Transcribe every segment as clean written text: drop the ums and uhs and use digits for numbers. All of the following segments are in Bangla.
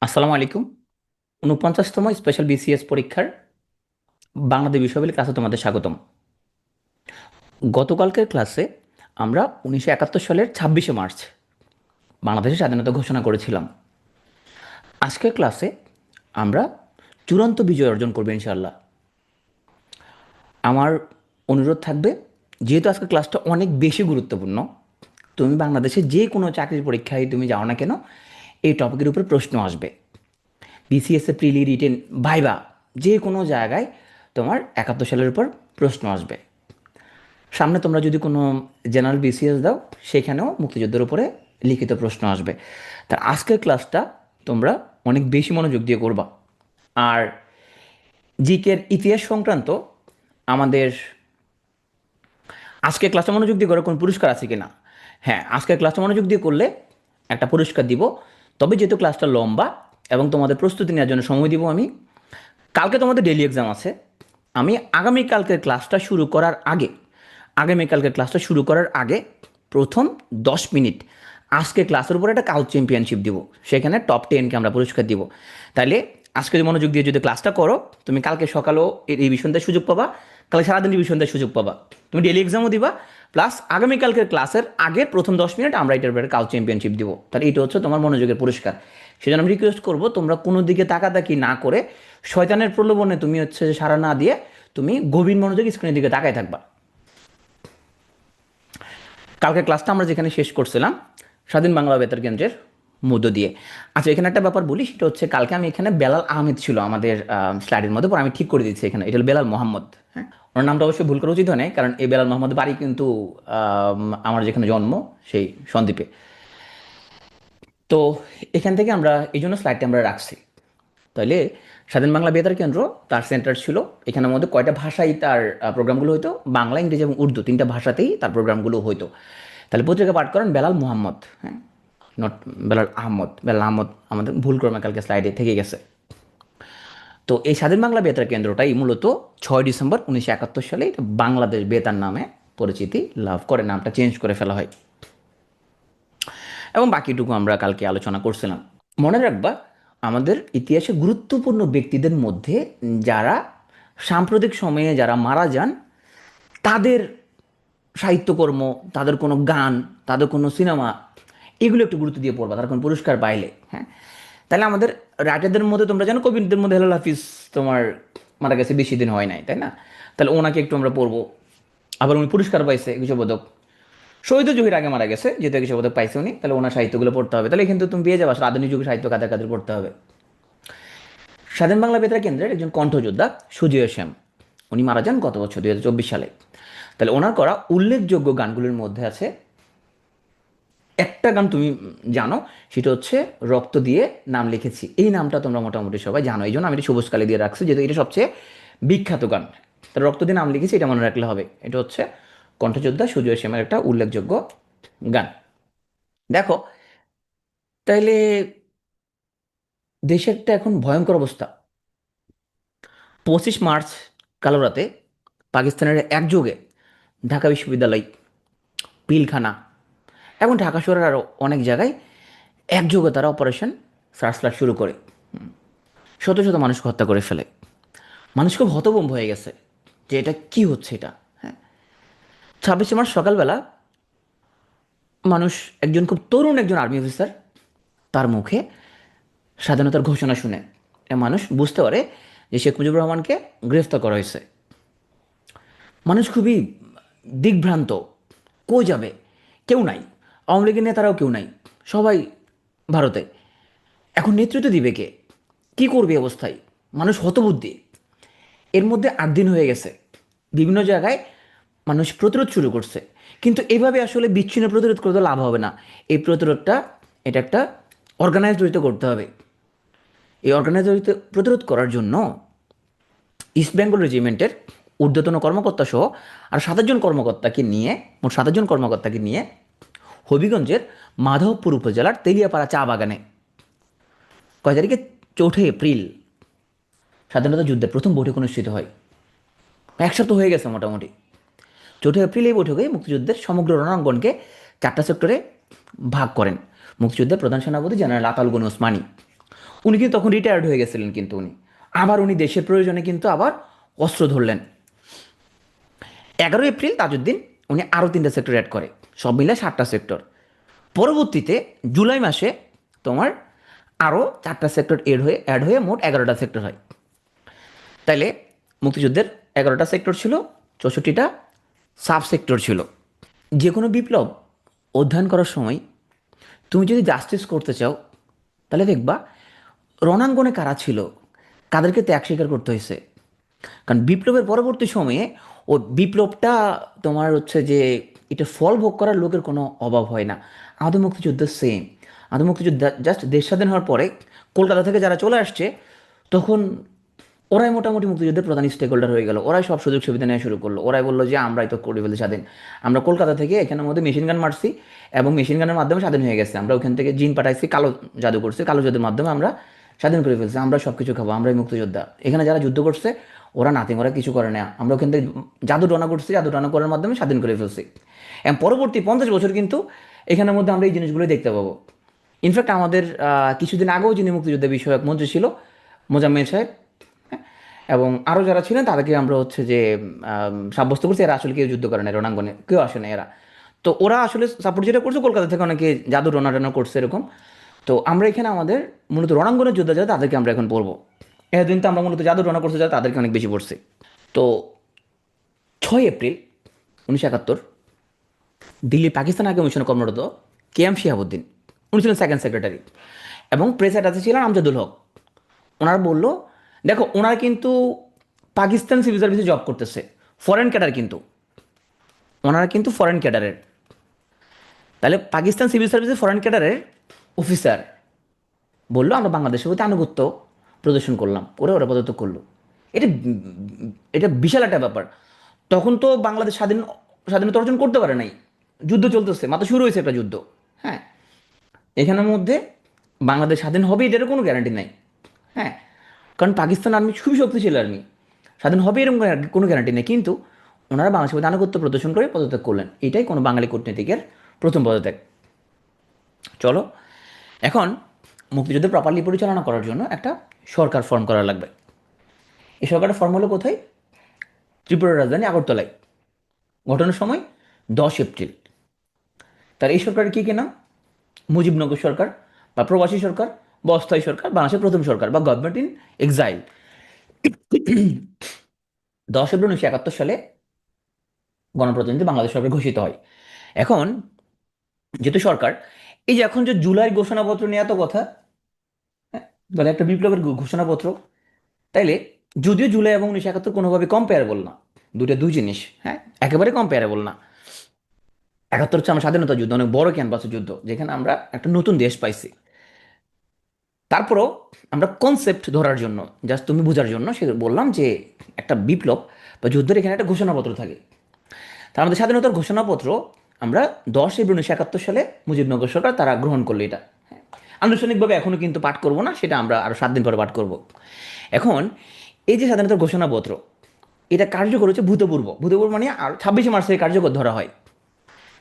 আসসালামু আলাইকুম। ৪৯তম স্পেশাল বিসিএস পরীক্ষার বাংলাদেশ বিষয়াবলী ক্লাসে তোমাদের স্বাগতম। গতকালকের ক্লাসে আমরা ১৯৭১ সালের ২৬শে মার্চ বাংলাদেশের স্বাধীনতা ঘোষণা করেছিলাম। আজকের ক্লাসে আমরা চূড়ান্ত বিজয় অর্জন করবো ইনশাআল্লাহ। আমার অনুরোধ থাকবে, যেহেতু আজকের ক্লাসটা অনেক বেশি গুরুত্বপূর্ণ, তুমি বাংলাদেশে যে কোনো চাকরির পরীক্ষায় তুমি যাও না কেন, এই টপিকের উপরে প্রশ্ন আসবে। বিসিএসএ প্রিলি রিটেন ভাইবা যে কোনো জায়গায় তোমার ৭১ সালের উপর প্রশ্ন আসবে। সামনে তোমরা যদি কোনো জেনারেল বিসিএস দাও, সেখানেও মুক্তিযুদ্ধের উপরে লিখিত প্রশ্ন আসবে। তার আজকের ক্লাসটা তোমরা অনেক বেশি মনোযোগ দিয়ে করবা। আর জিকের ইতিহাস সংক্রান্ত আমাদের আজকের ক্লাসটা মনোযোগ দিয়ে করার কোনো পুরস্কার আছে কি না? হ্যাঁ, আজকের ক্লাসটা মনোযোগ দিয়ে করলে একটা পুরস্কার দিব। তবে যেহেতু ক্লাসটা লম্বা এবং তোমাদের প্রস্তুতি নেওয়ার জন্য সময় দিব আমি, কালকে তোমাদের ডেইলি এক্সাম আছে। আমি আগামীকালকের ক্লাসটা শুরু করার আগে প্রথম ১০ মিনিট আজকে ক্লাসের উপর একটা কাউচ চ্যাম্পিয়নশিপ দিব। সেখানে টপ 10কে আমরা পুরস্কার দিব। তাইলে আজকে যদি মনোযোগ দিয়ে যদি ক্লাসটা করো, তুমি কালকে সকালেও এই রিভিশন দেওয়ার সুযোগ পাবা, কালকে সারাদিন রিভিশন দেওয়ার সুযোগ পাবা, তুমি ডেইলি এক্সামও দিবা, প্লাস আগামীকালকের ক্লাসের আগের প্রথম ১০ মিনিট আমরা এটার উপরে কাউচ চ্যাম্পিয়নশিপ দিব। তাহলে এটা হচ্ছে তোমার মনোযোগের পুরস্কার। সেজন্য আমি রিকোয়েস্ট করবো, তোমরা কোনো দিকে তাকাতাকি না করে শয়তানের প্রলোভনে তুমি হচ্ছে সাড়া না দিয়ে তুমি গভীর মনোযোগ স্ক্রিনের দিকে তাকায় থাকবা। কালকে ক্লাসটা আমরা যেখানে শেষ করছিলাম স্বাধীন বাংলা বেতার কেন্দ্রের মধ্য দিয়ে। আচ্ছা, এখানে একটা ব্যাপার বলি, সেটা হচ্ছে কালকে আমি এখানে বেলাল আহমেদ ছিল আমাদের স্লাইডের মধ্যে, পরে আমি ঠিক করে দিচ্ছি এখানে এটা হলো বেলাল মোহাম্মদ। হ্যাঁ, ওনার নামটা অবশ্যই ভুল করা উচিত হয় নাই, কারণ এই বেলাল মোহাম্মদ বাড়ি কিন্তু আমার যেখানে জন্ম সেই সন্দ্বীপে। তো এখান থেকে আমরা এই জন্য স্লাইডটা আমরা রাখছি। তাহলে স্বাধীন বাংলা বেতার কেন্দ্র তার সেন্টার ছিল এখানের মধ্যে কয়টা ভাষায় তার প্রোগ্রামগুলো হতো, বাংলা, ইংরেজি এবং উর্দু, তিনটা ভাষাতেই তার প্রোগ্রামগুলো হতো। তাহলে পত্রিকা পাঠ করেন বেলাল মোহাম্মদ। হ্যাঁ, নট বেলাল আহমদ। বেলাল আহমদ আমাদের ভুল ক্রমে কালকে স্লাইডে থেকে গেছে। তো এই স্বাধীন বাংলা বেতার কেন্দ্রটাই মূলত ৬ ডিসেম্বর ১৯৭১ সালে বাংলাদেশ বেতার নামে পরিচিতি লাভ করে, নামটা চেঞ্জ করে ফেলা হয়। এবং বাকিটুকু আমরা কালকে আলোচনা করছিলাম। মনে রাখবা, আমাদের ইতিহাসে গুরুত্বপূর্ণ ব্যক্তিদের মধ্যে যারা সাম্প্রতিক সময়ে যারা মারা যান, তাদের সাহিত্যকর্ম, তাদের কোনো গান, তাদের কোনো সিনেমা, এগুলো একটু গুরুত্ব দিয়ে পড়বা, তারা কোনো পুরস্কার পাইলে। হ্যাঁ, তাহলে আমাদের রাইটারদের মধ্যে তোমরা জানো, কবিদের মধ্যে হেলাল হাফিজ তোমার মারা গেছে, বেশি দিন হয় নাই, তাই না? তাহলে ওনাকে একটু আমরা পড়বো। আবার উনি পুরস্কার পাইছে, একুশে পদক। শহীদ জহির আগে মারা গেছে, যেহেতু একুশে পদক পাইছে উনি, তাহলে ওনার সাহিত্যগুলো পড়তে হবে। তাহলে কিন্তু তুমি পেয়ে যাবা আধুনিক যুগের সাহিত্য কাদের কাদের পড়তে হবে। স্বাধীন বাংলা বেতার কেন্দ্রের একজন কণ্ঠযোদ্ধা সুজয় শ্যাম, উনি মারা যান গত বছর ২০২৪ সালে। তাহলে ওনার করা উল্লেখযোগ্য গানগুলির মধ্যে আছে একটা গান তুমি জানো, সেটা হচ্ছে রক্ত দিয়ে নাম লিখেছি। এই নামটা তোমরা মোটামুটি সবাই জানো, এই জন্য আমি এটা সবুজ কালি দিয়ে রাখছি, যেহেতু এটা সবচেয়ে বিখ্যাত গান। তো রক্ত দিয়ে নাম লিখেছি, এটা মনে রাখলে হবে। এটা হচ্ছে কণ্ঠযোদ্ধা সুজয় শ্যামের একটা উল্লেখযোগ্য গান। দেখো, তাইলে দেশের একটা এখন ভয়ঙ্কর অবস্থা। ২৫ মার্চ কালো রাতে পাকিস্তানের একযোগে ঢাকা বিশ্ববিদ্যালয়, পিলখানা এবং ঢাকা শহরের আরও অনেক জায়গায় একযোগে তারা অপারেশন সার্চলাইট শুরু করে শত শত মানুষকে হত্যা করে ফেলে। মানুষ খুব হতভম্ব হয়ে গেছে যে এটা কি হচ্ছে এটা। হ্যাঁ, ২৬ মার্চ সকালবেলা মানুষ, একজন খুব তরুণ একজন আর্মি অফিসার, তার মুখে স্বাধীনতার ঘোষণা শুনে মানুষ বুঝতে পারে যে শেখ মুজিবুর রহমানকে গ্রেফতার করা হয়েছে। মানুষ খুবই দিগ্ভ্রান্ত, কই যাবে, কেউ নাই, আওয়ামী লীগের নেতারাও কেউ নাই, সবাই ভারতে। এখন নেতৃত্ব দিবে কে, কী করবে অবস্থায়? মানুষ হতবুদ্ধি। এর মধ্যে ৮ দিন হয়ে গেছে, বিভিন্ন জায়গায় মানুষ প্রতিরোধ শুরু করছে, কিন্তু এভাবে আসলে বিচ্ছিন্ন প্রতিরোধ করতে লাভ হবে না। এই প্রতিরোধটা, এটা একটা অর্গানাইজড হইতে করতে হবে। এই অর্গানাইজড হইতে প্রতিরোধ করার জন্য ইস্ট বেঙ্গল রেজিমেন্টের ঊর্ধ্বতন কর্মকর্তা সহ আর ২৭ জন কর্মকর্তাকে নিয়ে হবিগঞ্জের মাধবপুর উপজেলার তেলিয়াপাড়া চা বাগানে কয় তারিখে, ৪ এপ্রিল স্বাধীনতা যুদ্ধের প্রথম বৈঠক অনুষ্ঠিত হয়। এক সপ্তাহ হয়ে গেছে মোটামুটি। ৪ এপ্রিল এই বৈঠকে মুক্তিযুদ্ধের সমগ্র রণাঙ্গনকে ৪টা সেক্টরে ভাগ করেন মুক্তিযুদ্ধের প্রধান সেনাপতি জেনারেল আতাউল গনি ওসমানী। উনি কিন্তু তখন রিটায়ার্ড হয়ে গেছিলেন, কিন্তু আবার উনি দেশের প্রয়োজনে কিন্তু আবার অস্ত্র ধরলেন। 11 এপ্রিল তাজউদ্দিন উনি আরও 3টা সেক্টর অ্যাড করে, সব মিলে 7টা সেক্টর। পরবর্তীতে জুলাই মাসে তোমার আরও 4টা সেক্টর অ্যাড হয়ে মোট 11টা সেক্টর হয়। তাইলে মুক্তিযুদ্ধের 11টা সেক্টর ছিল, 64টা সাব সেক্টর ছিল। যে কোনো বিপ্লব অধ্যয়ন করার সময় তুমি যদি জাস্টিস করতে চাও, তাহলে দেখবা রণাঙ্গনে কারা ছিল, কাদেরকে ত্যাগ স্বীকার করতে হয়েছে। কারণ বিপ্লবের পরবর্তী সময়ে ও বিপ্লবটা তোমার হচ্ছে যে এটা ফল ভোগ করার লোকের কোনো অভাব হয় না। আমাদের মুক্তিযুদ্ধ সেম। আমাদের মুক্তিযুদ্ধ জাস্ট দেশ স্বাধীন হওয়ার পরে কলকাতা থেকে যারা চলে আসছে, তখন ওরাই মোটামুটি মুক্তিযুদ্ধের প্রধান স্টেক হোল্ডার হয়ে গেল। ওরাই সব সুযোগ সুবিধা নেওয়া শুরু করলো। ওরাই বললো যে আমরাই তো করে ফেলতে স্বাধীন, আমরা কলকাতা থেকে এখানের মধ্যে মেশিন গান মারছি এবং মেশিন গানের মাধ্যমে স্বাধীন হয়ে গেছে। আমরা ওখান থেকে জিন পাঠাইছি, কালো জাদু করছি, কালো জাদুর মাধ্যমে আমরা স্বাধীন করে ফেলছি। আমরা সব কিছু খাবো, আমরাই মুক্তিযোদ্ধা। এখানে যারা যুদ্ধ করছে ওরা নাতিং, ওরা কিছু করে না। আমরা ওখান থেকে জাদু টনা করছি, জাদু টনা করার মাধ্যমে স্বাধীন করে ফেলছি। এবং পরবর্তী 50 বছর কিন্তু এখানের মধ্যে আমরা এই জিনিসগুলো দেখতে পাবো। ইনফ্যাক্ট আমাদের কিছুদিন আগেও যিনি মুক্তিযুদ্ধ বিষয়ক মন্ত্রী ছিল, মোজাম্মেল সাহেব, হ্যাঁ, এবং আরও যারা ছিলেন তাদেরকে আমরা হচ্ছে যে সাব্যস্ত করছি এরা আসলে কেউ যুদ্ধ করে না, রণাঙ্গনে কেউ আসে না এরা। তো ওরা আসলে সাপোর্ট যেটা করছে, কলকাতা থেকে অনেকে জাদু টনা টনা করছে এরকম। তো আমরা এখানে আমাদের মূলত রণাঙ্গনের যোদ্ধা যারা তাদেরকে আমরা এখন পড়বো। এতদিন তো আমরা মূলত জাদু টনা করছে যারা তাদেরকে অনেক বেশি পড়ছি। তো 6 এপ্রিল 1971 দিল্লি পাকিস্তান হাই কমিশনে কর্মরত KM শিহাবুদ্দিন, উনি ছিলেন সেকেন্ড সেক্রেটারি এবং প্রেস অ্যাটাচে ছিলেন আমজাদুল হক। ওনারা বলল, দেখো ওনারা কিন্তু পাকিস্তান সিভিল সার্ভিসে জব করতেছে, ফরেন ক্যাডার কিন্তু, ওনারা কিন্তু ফরেন ক্যাডারের। তাহলে পাকিস্তান সিভিল সার্ভিসের ফরেন ক্যাডারের অফিসার বললো আমরা বাংলাদেশের প্রতি আনুগত্য প্রদর্শন করলাম, ওরা ওরা পদত্যাগ করলো। এটা এটা বিশাল একটা ব্যাপার। তখন তো বাংলাদেশ স্বাধীনতা অর্জন করতে পারে নাই, যুদ্ধ চলতেছে, মাত্র শুরু হয়েছে একটা যুদ্ধ। হ্যাঁ, এখানের মধ্যে বাংলাদেশ স্বাধীন হবে এটারও কোনো গ্যারান্টি নাই। হ্যাঁ, কারণ পাকিস্তান আর্মি খুবই শক্তিশালী আর্মি, স্বাধীন হবে এরকম কোনো গ্যারান্টি নেই। কিন্তু ওনারা বাংলাদেশের মধ্যে আনুগত্য প্রদর্শন করে পদত্যাগ করলেন। এটাই কোনো বাঙালি কূটনীতিকের প্রথম পদত্যাগ। চলো, এখন মুক্তিযুদ্ধ প্রপারলি পরিচালনা করার জন্য একটা সরকার ফর্ম করা লাগবে। এই সরকারের ফর্ম হলো কোথায়? ত্রিপুরার রাজধানী আগরতলায়। ঘটনার সময় 10 এপ্রিল। তার এই সরকারের কী কী নাম? মুজিবনগর সরকার বা প্রবাসী সরকার বা অস্থায়ী সরকার, বাংলাদেশের প্রথম সরকার বা গভর্নমেন্ট ইন এক্সাইল। 10 এপ্রিল 1971 সালে গণপ্রজাতন্ত্রী বাংলাদেশ সরকার ঘোষিত হয়। এখন যেহেতু সরকার, এই যে এখন যে জুলাই ঘোষণাপত্র নিয়ে এত কথা, হ্যাঁ, বলে একটা বিপ্লবের ঘোষণাপত্র, তাইলে যদিও জুলাই এবং 1971 কোনোভাবে কম্পেয়ারেবল না, দুটো দুই জিনিস, হ্যাঁ, একেবারে কম্পেয়ারেবল না। 71 হচ্ছে আমার স্বাধীনতা যুদ্ধ, অনেক বড় ক্যানভাসের যুদ্ধ, যেখানে আমরা একটা নতুন দেশ পাইছি। তারপরও আমরা কনসেপ্ট ধরার জন্য, জাস্ট তুমি বোঝার জন্য সে বললাম যে একটা বিপ্লব বা যুদ্ধের এখানে একটা ঘোষণাপত্র থাকে। তার আমাদের স্বাধীনতার ঘোষণাপত্র আমরা 10 এপ্রিল 1971 সালে মুজিবনগর সরকার তারা গ্রহণ করলো। এটা আনুষ্ঠানিকভাবে এখনও কিন্তু পাঠ করব না, সেটা আমরা আরও 7 দিন পরে পাঠ করব। এখন এই যে স্বাধীনতার ঘোষণাপত্র, এটা কার্যকর হচ্ছে ভূতপূর্ব মানে আর 26 মার্চ থেকে কার্যকর ধরা হয়।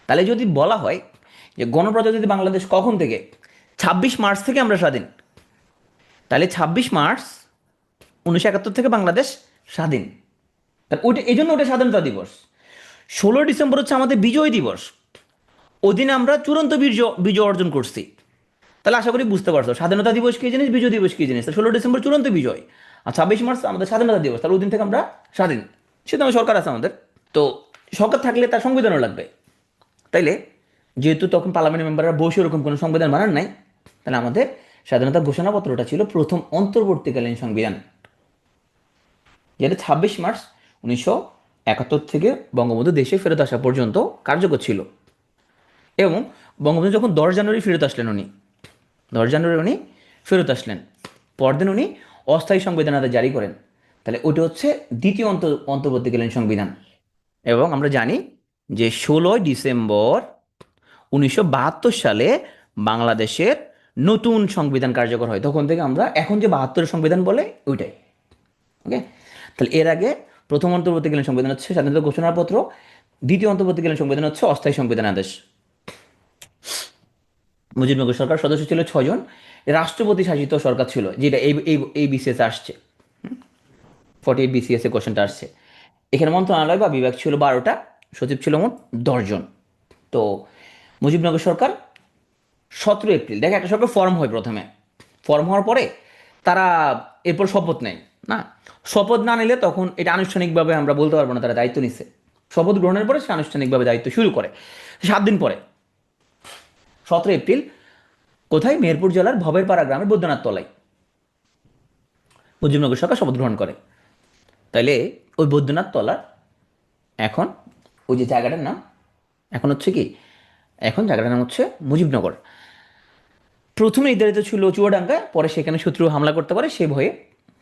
তাহলে যদি বলা হয় যে গণপ্রজাতন্ত্রী বাংলাদেশ কখন থেকে, 26 মার্চ থেকে আমরা স্বাধীন, তাহলে 26 মার্চ 1971 থেকে বাংলাদেশ স্বাধীন। তাহলে ওইটা এই জন্য ওটা স্বাধীনতা দিবস। 16 ডিসেম্বর হচ্ছে আমাদের বিজয় দিবস, ওই দিনে আমরা চূড়ান্ত বিজয় অর্জন করছি। তাহলে আশা করি বুঝতে পারছো স্বাধীনতা দিবস কী জিনিস, বিজয় দিবস কী জিনিস। 16 ডিসেম্বর চূড়ান্ত বিজয়, আর 26 মার্চ আমাদের স্বাধীনতা দিবস। তাহলে ওই দিন থেকে আমরা স্বাধীন। সেটা সরকার আছে আমাদের, তো সরকার থাকলে তার সংবিধানও লাগবে। তাইলে যেহেতু তখন পার্লামেন্ট মেম্বাররা বসে ওরকম কোনো সংবিধান বানান নাই, তাহলে আমাদের স্বাধীনতার ঘোষণাপত্রটা ছিল প্রথম অন্তর্বর্তীকালীন সংবিধান, যেটা 26 মার্চ 1971 থেকে বঙ্গবন্ধু দেশে ফেরত আসা পর্যন্ত কার্যকর ছিল। এবং বঙ্গবন্ধু যখন 10 জানুয়ারি ফেরত আসলেন, উনি 10 জানুয়ারি উনি ফেরত আসলেন, পরদিন উনি অস্থায়ী সংবিধান আদেশ জারি করেন। তাহলে ওটা হচ্ছে দ্বিতীয় অন্তর্বর্তীকালীন সংবিধান। এবং আমরা জানি যে 16 ডিসেম্বর 1972 সালে বাংলাদেশের নতুন সংবিধান কার্যকর হয়। তখন থেকে আমরা এখন যে 72 সংবিধান বলে ওইটাই। ওকে, তাহলে এর আগে প্রথম অন্তর্বর্তীকালীন সংবিধান হচ্ছে স্বাধীনতা ঘোষণাপত্র, দ্বিতীয় অন্তর্বর্তীকালীন সংবিধান হচ্ছে অস্থায়ী সংবিধান আদেশ। মুজিবনগর সরকার সদস্য ছিল 6 জন। রাষ্ট্রপতি শাসিত সরকার ছিল, যেটা এই এই এই বিসিএস আসছে, 48 বিসিএস এ কোশ্চেনটা আসছে। এখানে মন্ত্রণালয় বা বিভাগ ছিল 12টা, সচিব ছিল মোট 10 জন। তো মুজিবনগর সরকার 17 এপ্রিল, দেখে একটা সরকার ফর্ম হয় প্রথমে, ফর্ম হওয়ার পরে তারা এরপর শপথ নেয়। না, শপথ না নিলে তখন এটা আনুষ্ঠানিকভাবে আমরা বলতে পারবো না তারা দায়িত্ব নিচ্ছে। শপথ গ্রহণের পরে সে আনুষ্ঠানিকভাবে দায়িত্ব শুরু করে 7 দিন পরে, 17 এপ্রিল, কোথায়? মেহেরপুর জেলার ভবেরপাড়া গ্রামের বৈদ্যনাথ তলায় মুজিবনগর সরকার শপথ গ্রহণ করে। তাইলে ওই বৈদ্যনাথ তলা এখন, ওই যে জায়গাটার নাম এখন হচ্ছে কি, এখন জায়গাটার নাম হচ্ছে মুজিবনগর। প্রথমে নির্ধারিত ছিল চুয়াডাঙ্গা, পরে সেখানে শত্রু হামলা করতে পারে সে ভয়ে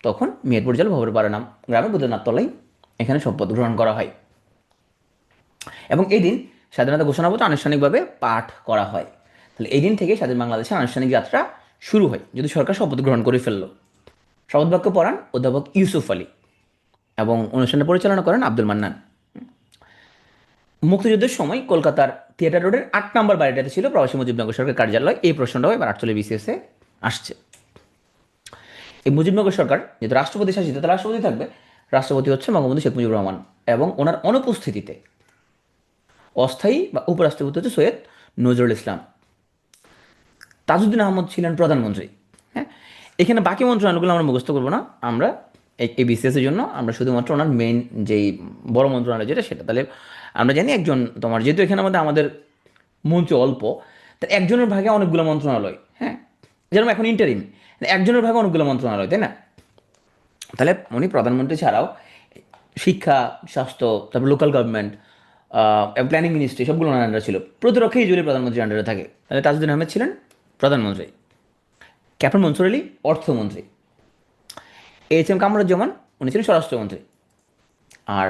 তখন মেহেরপুর জেলা ভবেরপাড়া নাম গ্রামে বৈদ্যনাথ তলায় এখানে শপথ গ্রহণ করা হয়। এবং এই দিন স্বাধীনতা ঘোষণাপত্র আনুষ্ঠানিকভাবে পাঠ করা হয়। তাহলে এই দিন থেকে স্বাধীন বাংলাদেশের আনুষ্ঠানিক যাত্রা শুরু হয়, যদি সরকার শপথ গ্রহণ করে ফেললো। শপথ বাক্য পড়ান অধ্যাপক ইউসুফ আলী এবং অনুষ্ঠানটা পরিচালনা করেন আব্দুল মান্নান। মুক্তিযুদ্ধের সময় কলকাতার থিয়েটার রোডের 8 নম্বর বাড়িটাতে ছিল প্রবাসী মুজিবনগর সরকার কার্যালয়। এই প্রশ্নটাও এবার 48 বিসিএসে আসছে। এই মুজিবনগর সরকার যেহেতু রাষ্ট্রপতি শাসিত, তাহলে রাষ্ট্রপতি থাকবে। রাষ্ট্রপতি হচ্ছে বঙ্গবন্ধু শেখ মুজিবুর রহমান, এবং ওনার অনুপস্থিতিতে অস্থায়ী বা উপরাষ্ট্রপতি হচ্ছে সৈয়দ নজরুল ইসলাম। তাজউদ্দিন আহমদ ছিলেন প্রধানমন্ত্রী। হ্যাঁ, এখানে বাকি মন্ত্রণালয়গুলো আমরা মুখস্থ করবো না, আমরা এই বিসিএসের জন্য আমরা শুধুমাত্র ওনার মেইন যেই বড় মন্ত্রণালয় যেটা সেটা। তাহলে আমরা জানি একজন তোমার, যেহেতু এখানে আমাদের মন্ত্রী অল্প, তার একজনের ভাগে অনেকগুলো মন্ত্রণালয়। হ্যাঁ, যেরকম এখন ইন্টারিম, একজনের ভাগে অনেকগুলো মন্ত্রণালয়, তাই না? তাহলে উনি প্রধানমন্ত্রী ছাড়াও শিক্ষা, স্বাস্থ্য, তারপর লোকাল গভর্নমেন্ট, প্ল্যানিং মিনিস্ট্রি, সবগুলো ওনার আন্ডারে ছিল। প্রতিরক্ষা ইউজুয়ালি প্রধানমন্ত্রীর আন্ডারে থাকে। তাহলে তাজউদ্দিন আহমেদ ছিলেন প্রধানমন্ত্রী, ক্যাপ্টেন মনসুর আলী অর্থমন্ত্রী, এইচ এম কামরুজ্জামান উনি ছিলেন স্বরাষ্ট্রমন্ত্রী, আর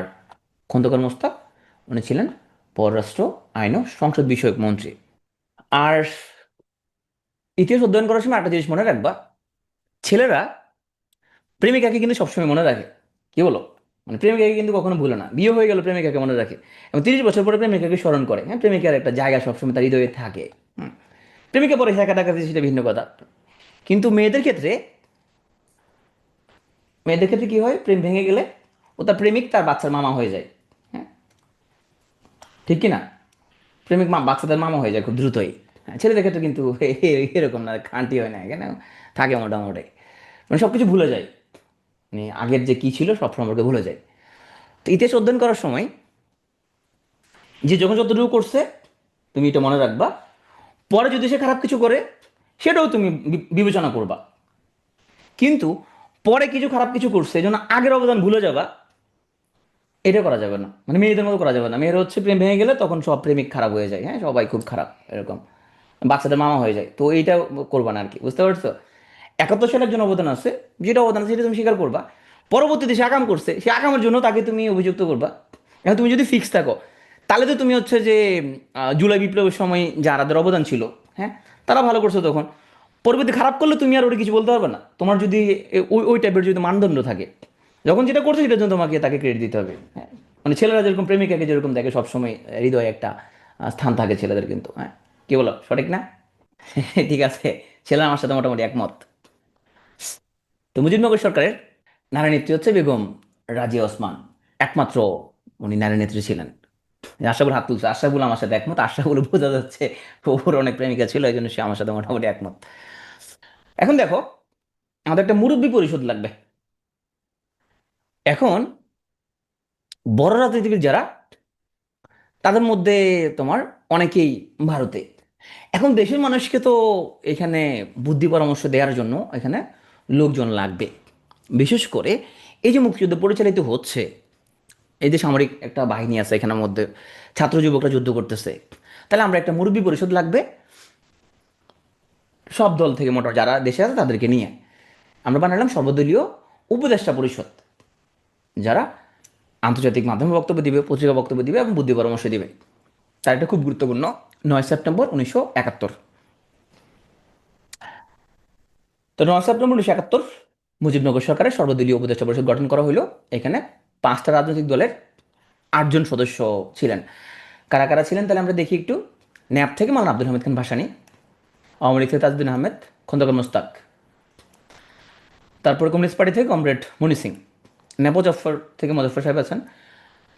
খন্দকার মোস্তাক উনি ছিলেন পররাষ্ট্র আইন ও সংসদ বিষয়ক মন্ত্রী। আর ইতিহাস অধ্যয়ন করার সময় একটা জিনিস মনে রাখবা, ছেলেরা প্রেমিকাকে কিন্তু সবসময় মনে রাখে। কি বলো? মানে প্রেমিকাকে কিন্তু কখনো ভুলে না, বিয়ে হয়ে গেল প্রেমিকাকে মনে রাখে, এবং 30 বছর পরে প্রেমিকাকে স্মরণ করে। হ্যাঁ, প্রেমিকার একটা জায়গা সবসময় তার হৃদয়ে থাকে। হুম। প্রেমিকা পরে একা টাকা সেটা ভিন্ন কথা। কিন্তু মেয়েদের ক্ষেত্রে কি হয়? প্রেম ভেঙে গেলে ও তার প্রেমিক তার বাচ্চার মামা হয়ে যায়। হ্যাঁ, ঠিক কি না? প্রেমিক বাচ্চাদের মামা হয়ে যায় খুব দ্রুতই। হ্যাঁ, ছেলেদের ক্ষেত্রে কিন্তু এরকম না, খানটি হয় না, এখানে থাকে মোটামুটি। মানে সব কিছু ভুলে যায়, মানে আগের যে কী ছিল সব সম্পর্কে ভুলে যায়। তো ইতিহাস অধ্যয়ন করার সময় যে যখন যতটুকু করছে তুমি এটা মনে রাখবা, পরে যদি সে খারাপ কিছু করে সেটাও তুমি বিবেচনা করবা। কিন্তু পরে কিছু খারাপ কিছু করছে এই জন্য আগের অবদান ভুলে যাবা, এটা করা যাবে না। মানে মেয়েদের মতো করা যাবে না। মেয়েরা হচ্ছে প্রেম ভেঙে গেলে তখন সব প্রেমিক খারাপ হয়ে যায়। হ্যাঁ, সবাই খুব খারাপ, এরকম বাচ্চাদের মামা হয়ে যায়। তো এইটা করবা না আর কি, বুঝতে পারছো? 71 সালে একজন অবদান আছে, যেটা অবদান আছে সেটা তুমি স্বীকার করবা। পরবর্তীতে সে আকাম করছে, সে আকামের জন্য তাকে তুমি অভিযুক্ত করবা। এখন তুমি যদি ফিক্স থাকো, তাহলে তো তুমি হচ্ছে যে জুলাই বিপ্লবের সময় যারাদের অবদান ছিল, হ্যাঁ, তারা ভালো করছো তখন। পরবর্তী খারাপ করলে তুমি আর ওটা কিছু বলতে পারবে না, তোমার যদি ওই ওই টাইপের যদি মানদণ্ড থাকে। যখন যেটা করছে সেটার জন্য তোমাকে তাকে ক্রেডিট দিতে হবে। হ্যাঁ, মানে ছেলেরা যেরকম প্রেমিকাকে যেরকম দেখে সবসময় হৃদয়ে একটা স্থান থাকে ছেলেদের কিন্তু। হ্যাঁ, কি বলো, সঠিক না? ঠিক আছে, ছেলেরা আমার সাথে মোটামুটি একমত। তো মুজিবনগর সরকারের নারী নেত্রী হচ্ছে বেগম রাজিয়া ওসমান, একমাত্র উনি নারী নেত্রী ছিলেন। আশাবুল হাত তুলছে, আশাবুল আমার সাথে একমত। আশাবুল বোঝা যাচ্ছে ওর অনেক প্রেমিকা ছিল, এই জন্য সে আমার সাথে মোটামুটি একমত। এখন দেখো, আমাদের একটা মুরব্বী পরিষদ লাগবে। এখন বড় রাজনীতিবিদ যারা, তাদের মধ্যে তোমার অনেকেই ভারতে। এখন দেশের মানুষকে তো এখানে বুদ্ধি পরামর্শ দেওয়ার জন্য এখানে লোকজন লাগবে। বিশেষ করে এই যে মুক্তিযুদ্ধ পরিচালিত হচ্ছে, এই যে সামরিক একটা বাহিনী আছে এখানের মধ্যে, ছাত্র যুবকরা যুদ্ধ করতেছে, তাহলে আমরা একটা মুরব্বী পরিষদ লাগবে সব দল থেকে, মোটামুটি যারা দেশে আছে তাদেরকে নিয়ে আমরা বানালাম সর্বদলীয় উপদেষ্টা পরিষদ, যারা আন্তর্জাতিক মাধ্যমে বক্তব্য দিবে, পত্রিকা বক্তব্য দিবে এবং বুদ্ধি পরামর্শ দিবে। তার এটা খুব গুরুত্বপূর্ণ। 9 সেপ্টেম্বর 1971। তো 9 সেপ্টেম্বর 1971 মুজিবনগর সরকারের সর্বদলীয় উপদেষ্টা পরিষদ গঠন করা হলো। এখানে 5টা রাজনৈতিক দলের 8 জন সদস্য ছিলেন। কারা কারা ছিলেন তাহলে আমরা দেখি একটু। ন্যাপ থেকে মাওলানা আব্দুল হামিদ খান ভাসানী, আওয়ামী লীগ থেকে তাজউদ্দিন আহমেদ, খন্দকার মোস্তাক, তারপরে কমিউনিস্ট পার্টি থেকে কমরেড মনি সিং, নেপো জফর থেকে মজফর সাহেব আছেন,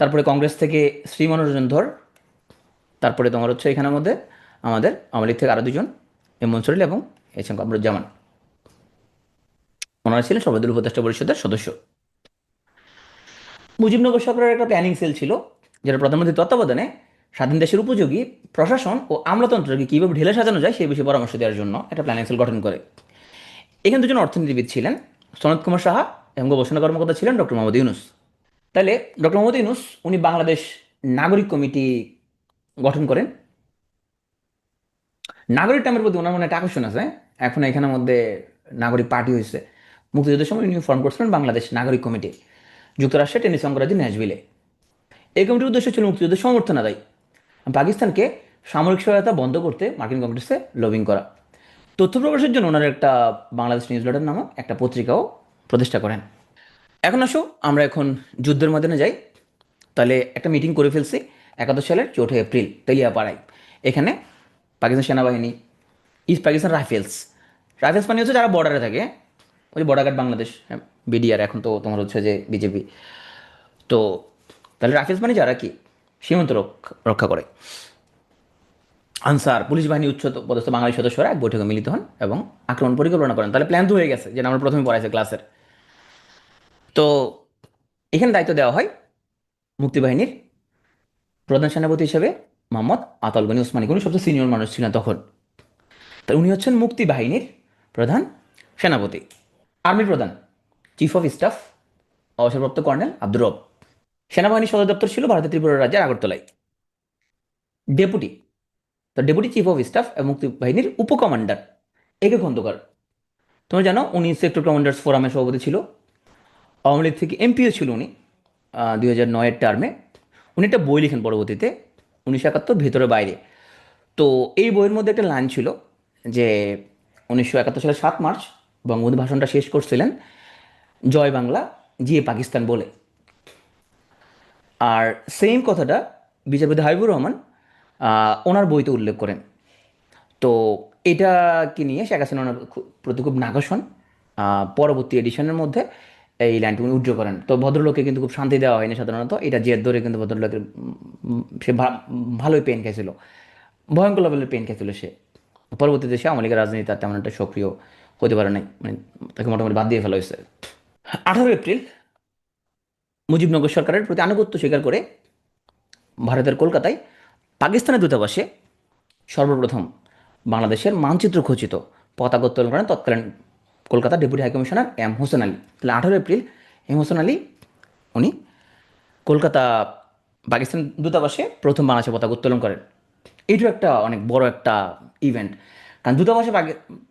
তারপরে কংগ্রেস থেকে শ্রী মনোরঞ্জন ধর, তারপরে তোমার হচ্ছে এখানের মধ্যে আমাদের আওয়ামী লীগ থেকে আরও দুজন, এম মনসুরুল এবং এস এম কামরুজ্জামান, ওনারা ছিলেন সর্বদলীয় উপদেষ্টা পরিষদের সদস্য। মুজিবনগর সরকারের একটা প্ল্যানিং সেল ছিল, যেটা প্রধানমন্ত্রীর তত্ত্বাবধানে স্বাধীন দেশের উপযোগী প্রশাসন ও আমলাতন্ত্রকে কীভাবে ঢেলে সাজানো যায় সেই বিষয়ে পরামর্শ দেওয়ার জন্য একটা প্ল্যানিং সেল গঠন করে। এখানে দুজন অর্থনীতিবিদ ছিলেন, সনৎ কুমার সাহা এবং গবেষণা কর্মকর্তা ছিলেন ডক্টর মোহাম্মদ ইউনুস। তাহলে ডক্টর মোহাম্মদ ইউনুস উনি বাংলাদেশ নাগরিক কমিটি গঠন করেন। নাগরিক টাইমের প্রতি ওনার মনে একটা আকর্ষণ আছে, এখন এখানের মধ্যে নাগরিক পার্টি হয়েছে। মুক্তিযুদ্ধের সময় উনি ফর্ম করছিলেন বাংলাদেশ নাগরিক কমিটি, যুক্তরাষ্ট্রের টেনিসি অঙ্গরাজ্য ন্যাশভিলে। এই কমিটির উদ্দেশ্য ছিল মুক্তিযুদ্ধের সমর্থন আদায়, পাকিস্তানকে সামরিক সহায়তা বন্ধ করতে মার্কিন কংগ্রেসে লবিং করা। তথ্য প্রকাশের জন্য ওনারা একটা বাংলাদেশ নিউজ লেটার নামক একটা পত্রিকাও প্রতিষ্ঠা করেন। এখন আসো আমরা এখন যুদ্ধের ময়দানে যাই। তাহলে একটা মিটিং করে ফেলছি 71 সালের 4 এপ্রিল তেলিয়াপাড়ায়। এখানে পাকিস্তান সেনাবাহিনী, ইস্ট পাকিস্তান রাইফেলস, রাইফেলস মানে হচ্ছে যারা বর্ডারে থাকে, ওই বর্ডার গার্ড বাংলাদেশ, বিডিআর এখন তো তোমার হচ্ছে যে বিজেপি। তো তাহলে রাইফেলস মানে যারা কি সীমান্ত রক্ষা করে, আনসার, পুলিশ বাহিনী উচ্চ পদস্থ বাঙালি সদস্যরা এক বৈঠকে মিলিত হন এবং আক্রমণ পরিকল্পনা করেন। তাহলে প্ল্যান তো হয়ে গেছে, যেটা আমরা প্রথমে পড়াইছে ক্লাসের। তো এখানে দায়িত্ব দেওয়া হয় মুক্তিবাহিনীর প্রধান সেনাপতি হিসেবে মোহাম্মদ আতাউল গনি ওসমানী। উনি সবচেয়ে সিনিয়র মানুষ ছিলেন তখন। তাই উনি হচ্ছেন মুক্তি বাহিনীর প্রধান সেনাপতি। আর্মির প্রধান চিফ অফ স্টাফ অবসরপ্রাপ্ত কর্নেল আব্দুর রব। সেনাবাহিনীর সদর দপ্তর ছিল ভারতের ত্রিপুরা রাজ্যের আগরতলায়। ডেপুটি, তো ডেপুটি চিফ অফ স্টাফ এবং মুক্তি বাহিনীর উপকমান্ডার একে খন্দকার। তোমরা জানো উনি সেক্টর কমান্ডার্স ফোরামের সভাপতি ছিল, আওয়ামী লীগ থেকে এমপিও ছিল উনি 2009-এর টার্মে। উনি একটা বই লিখেন পরবর্তীতে 1971 ভেতরে বাইরে। তো এই বইয়ের মধ্যে একটা লাইন ছিল যে 1971 সালের 7 মার্চ বঙ্গবন্ধু ভাষণটা শেষ করছিলেন জয় বাংলা জিয়ে পাকিস্তান বলে। আর সেম কথাটা বিচারপতি হাবিবুর রহমান ওনার বইতে উল্লেখ করেন। তো এটাকে নিয়ে শেখ হাসিনা ওনার প্রতি খুব নাকশ হন। পরবর্তী এডিশনের মধ্যে এই লাইনটি উনি উজ্জ্ব করেন। তো ভদ্রলোককে কিন্তু খুব শান্তি দেওয়া হয়নি সাধারণত, এটা জেদ ধরে কিন্তু ভদ্রলোকের সে ভালোই পেন খেয়েছিল, ভয়ঙ্কর লেভেলের পেন খেয়েছিল সে। পরবর্তীতে সে আওয়ামী লীগের রাজনীতি তার তেমন একটা সক্রিয় হতে পারে নাই, মানে তাকে মোটামুটি বাদ দিয়ে ফেলা হয়েছে। 18 এপ্রিল মুজিবনগর সরকারের প্রতি আনুগত্য স্বীকার করে ভারতের কলকাতায় পাকিস্তানের দূতাবাসে সর্বপ্রথম বাংলাদেশের মানচিত্র খচিত পতাকা উত্তোলন করেন তৎকালীন Kolkata deputy high commissioner M Hossain Ali. তাহলে 18 এপ্রিল এম হোসেন আলী উনি কলকাতা পাকিস্তান দূতাবাসে প্রথম বাংলাদেশের পতাকা উত্তোলন করেন। এইটাও একটা অনেক বড় একটা ইভেন্ট, কারণ দূতাবাসে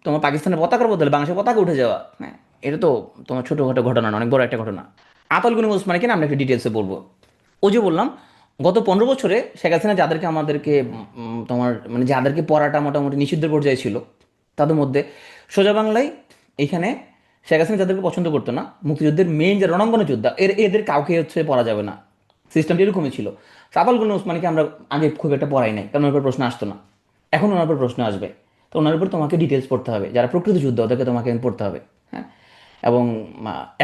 তোমার পাকিস্তানের পতাকার বদলে বাংলাদেশের পতাকা উঠে যাওয়া, হ্যাঁ, এটা তো তোমার ছোটোখাটো ঘটনা না, অনেক বড় একটা ঘটনা। আতাউল গনি ওসমানীকে আমরা একটু ডিটেলসে বলবো। ও যে বললাম গত 15 বছরে শেখ হাসিনা যাদেরকে আমাদেরকে তোমার মানে যাদেরকে পড়াটা মোটামুটি নিষিদ্ধের পর্যায়ে ছিল, তাদের মধ্যে সোজা বাংলায় এখানে শেখ হাসিনা যাদেরকে পছন্দ করতো না, মুক্তিযুদ্ধের মেইন যে রণাঙ্গনে যোদ্ধা এদের কাউকে হচ্ছে পড়া যাবে না, সিস্টেমটা এরকমই ছিল। আতাউল গনি ওসমানীকে আমরা আগে খুব একটা পড়াই নাই, কারণ ওর উপর প্রশ্ন আসতো না। এখন ওনার উপর প্রশ্ন আসবে, তো ওনার উপর তোমাকে ডিটেলস পড়তে হবে, যারা প্রকৃত যুদ্ধ ওদেরকে তোমাকে পড়তে হবে, হ্যাঁ। এবং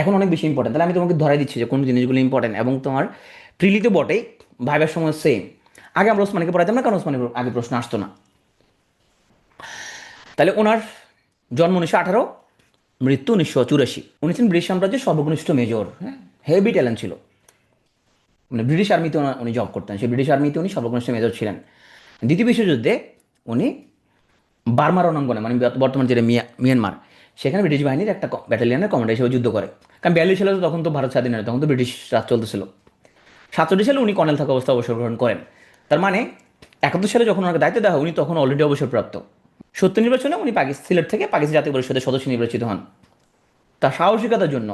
এখন অনেক বেশি ইম্পর্টেন্ট। তাহলে আমি তোমাকে ধরাই দিচ্ছি যে কোন জিনিসগুলো ইম্পর্টেন্ট, এবং তোমার প্রিলিতে বটেই ভাইবার সময় সেম। আগে আমরা ওসমানীকে পড়াইতাম না, কারণ ওসমানের আগে প্রশ্ন আসতো না। তাহলে ওনার জন্ম 1918, মৃত্যু 1984। উনি ছিলেন ব্রিটিশ সাম্রাজ্যের সর্বকনিষ্ঠ মেজর, হ্যাঁ, হেভি ট্যালেন্ট ছিল। মানে ব্রিটিশ আর্মিতে উনি জব করতেন, সেই ব্রিটিশ আর্মিতে উনি সর্বকনিষ্ঠ মেজর ছিলেন। দ্বিতীয় বিশ্বযুদ্ধে উনি বার্মা রণাঙ্গনে, মানে বর্তমান যেটা মিয়ানমার, সেখানে ব্রিটিশ বাহিনীর একটা ব্যাটালিয়নের কমান্ডার হিসেবে যুদ্ধ করে। কারণ 42 সালে তো তখন তো ভারত স্বাধীন হয়, তখন তো ব্রিটিশ রাজ চলতেছিল। 47 সালে উনি কর্নেল থাকা অবস্থা অবসর গ্রহণ করেন। তার মানে 71 সালে যখন ওনাকে দায়িত্ব দেওয়া হয় উনি তখন অলরেডি অবসরপ্রাপ্ত। 70 নির্বাচনে উনি সিলেট থেকে পাকিস্তান জাতীয় পরিষদের সদস্য নির্বাচিত হন। তার সাহসিকতার জন্য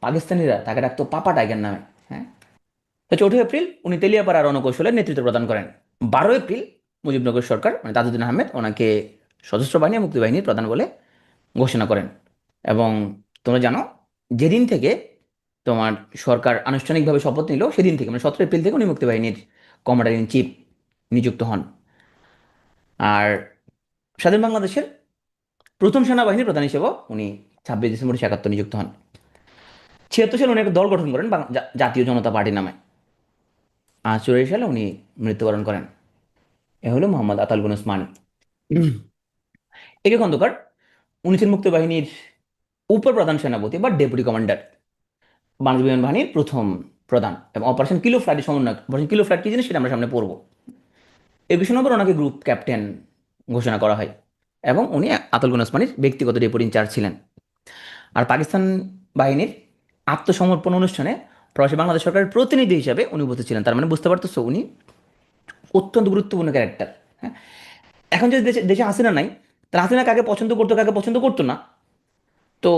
পাকিস্তানিরা তাকে ডাকতো পাপা টাইগার নামে, হ্যাঁ। তো 4 এপ্রিল উনি তেলিয়াপাড়া রণকৌশলের নেতৃত্ব প্রদান করেন। 12 এপ্রিল মুজিবনগর সরকার মানে তাজউদ্দিন আহমেদ ওনাকে সশস্ত্র বাহিনী মুক্তিবাহিনীর প্রধান বলে ঘোষণা করেন। এবং তোমরা জানো যেদিন থেকে তোমার সরকার আনুষ্ঠানিকভাবে শপথ নিল সেদিন থেকে মানে 17 এপ্রিল থেকে উনি মুক্তিবাহিনীর কমান্ডার ইন চিফ নিযুক্ত হন। আর স্বাধীন বাংলাদেশের প্রথম সেনাবাহিনীর প্রধান হিসেবে উনি 26 ডিসেম্বর 1971 নিযুক্ত হন। 76 সালে উনি একটা দল গঠন করেন জাতীয় জনতা পার্টি নামে। 1948 সালে উনি মৃত্যুবরণ করেন। এ হলো মোহাম্মদ আতাউল গুল ওসমানী। একে খন্দকার 19 মুক্তিবাহিনীর উপপ্রধান সেনাপতি বা ডেপুটি কমান্ডার, বাংলাদেশ বিমান বাহিনীর প্রথম প্রধান এবং অপারেশন কিলো ফ্লাইটের সমন্বয়ক। অপারেশন কিলো ফ্লাইট কি জিনিস সেটা আমরা সামনে পড়বো। 21 নম্বর ওনাকে গ্রুপ ক্যাপ্টেন ঘোষণা করা হয় এবং উনি আতাউল গুল ওসমানীর ব্যক্তিগত ডেপুটি ইনচার্জ ছিলেন। আর পাকিস্তান বাহিনীর আত্মসমর্পণ অনুষ্ঠানে প্রবাসী বাংলাদেশ সরকারের প্রতিনিধি হিসাবে উনি উপস্থিত ছিলেন। তার মানে বুঝতে পারতেছো উনি অত্যন্ত গুরুত্বপূর্ণ ক্যারেক্টার। হ্যাঁ, এখন যদি দেশে দেশে হাসিনা নাই, তাহলে হাসিনা কাকে পছন্দ করতো কাকে পছন্দ করতো না, তো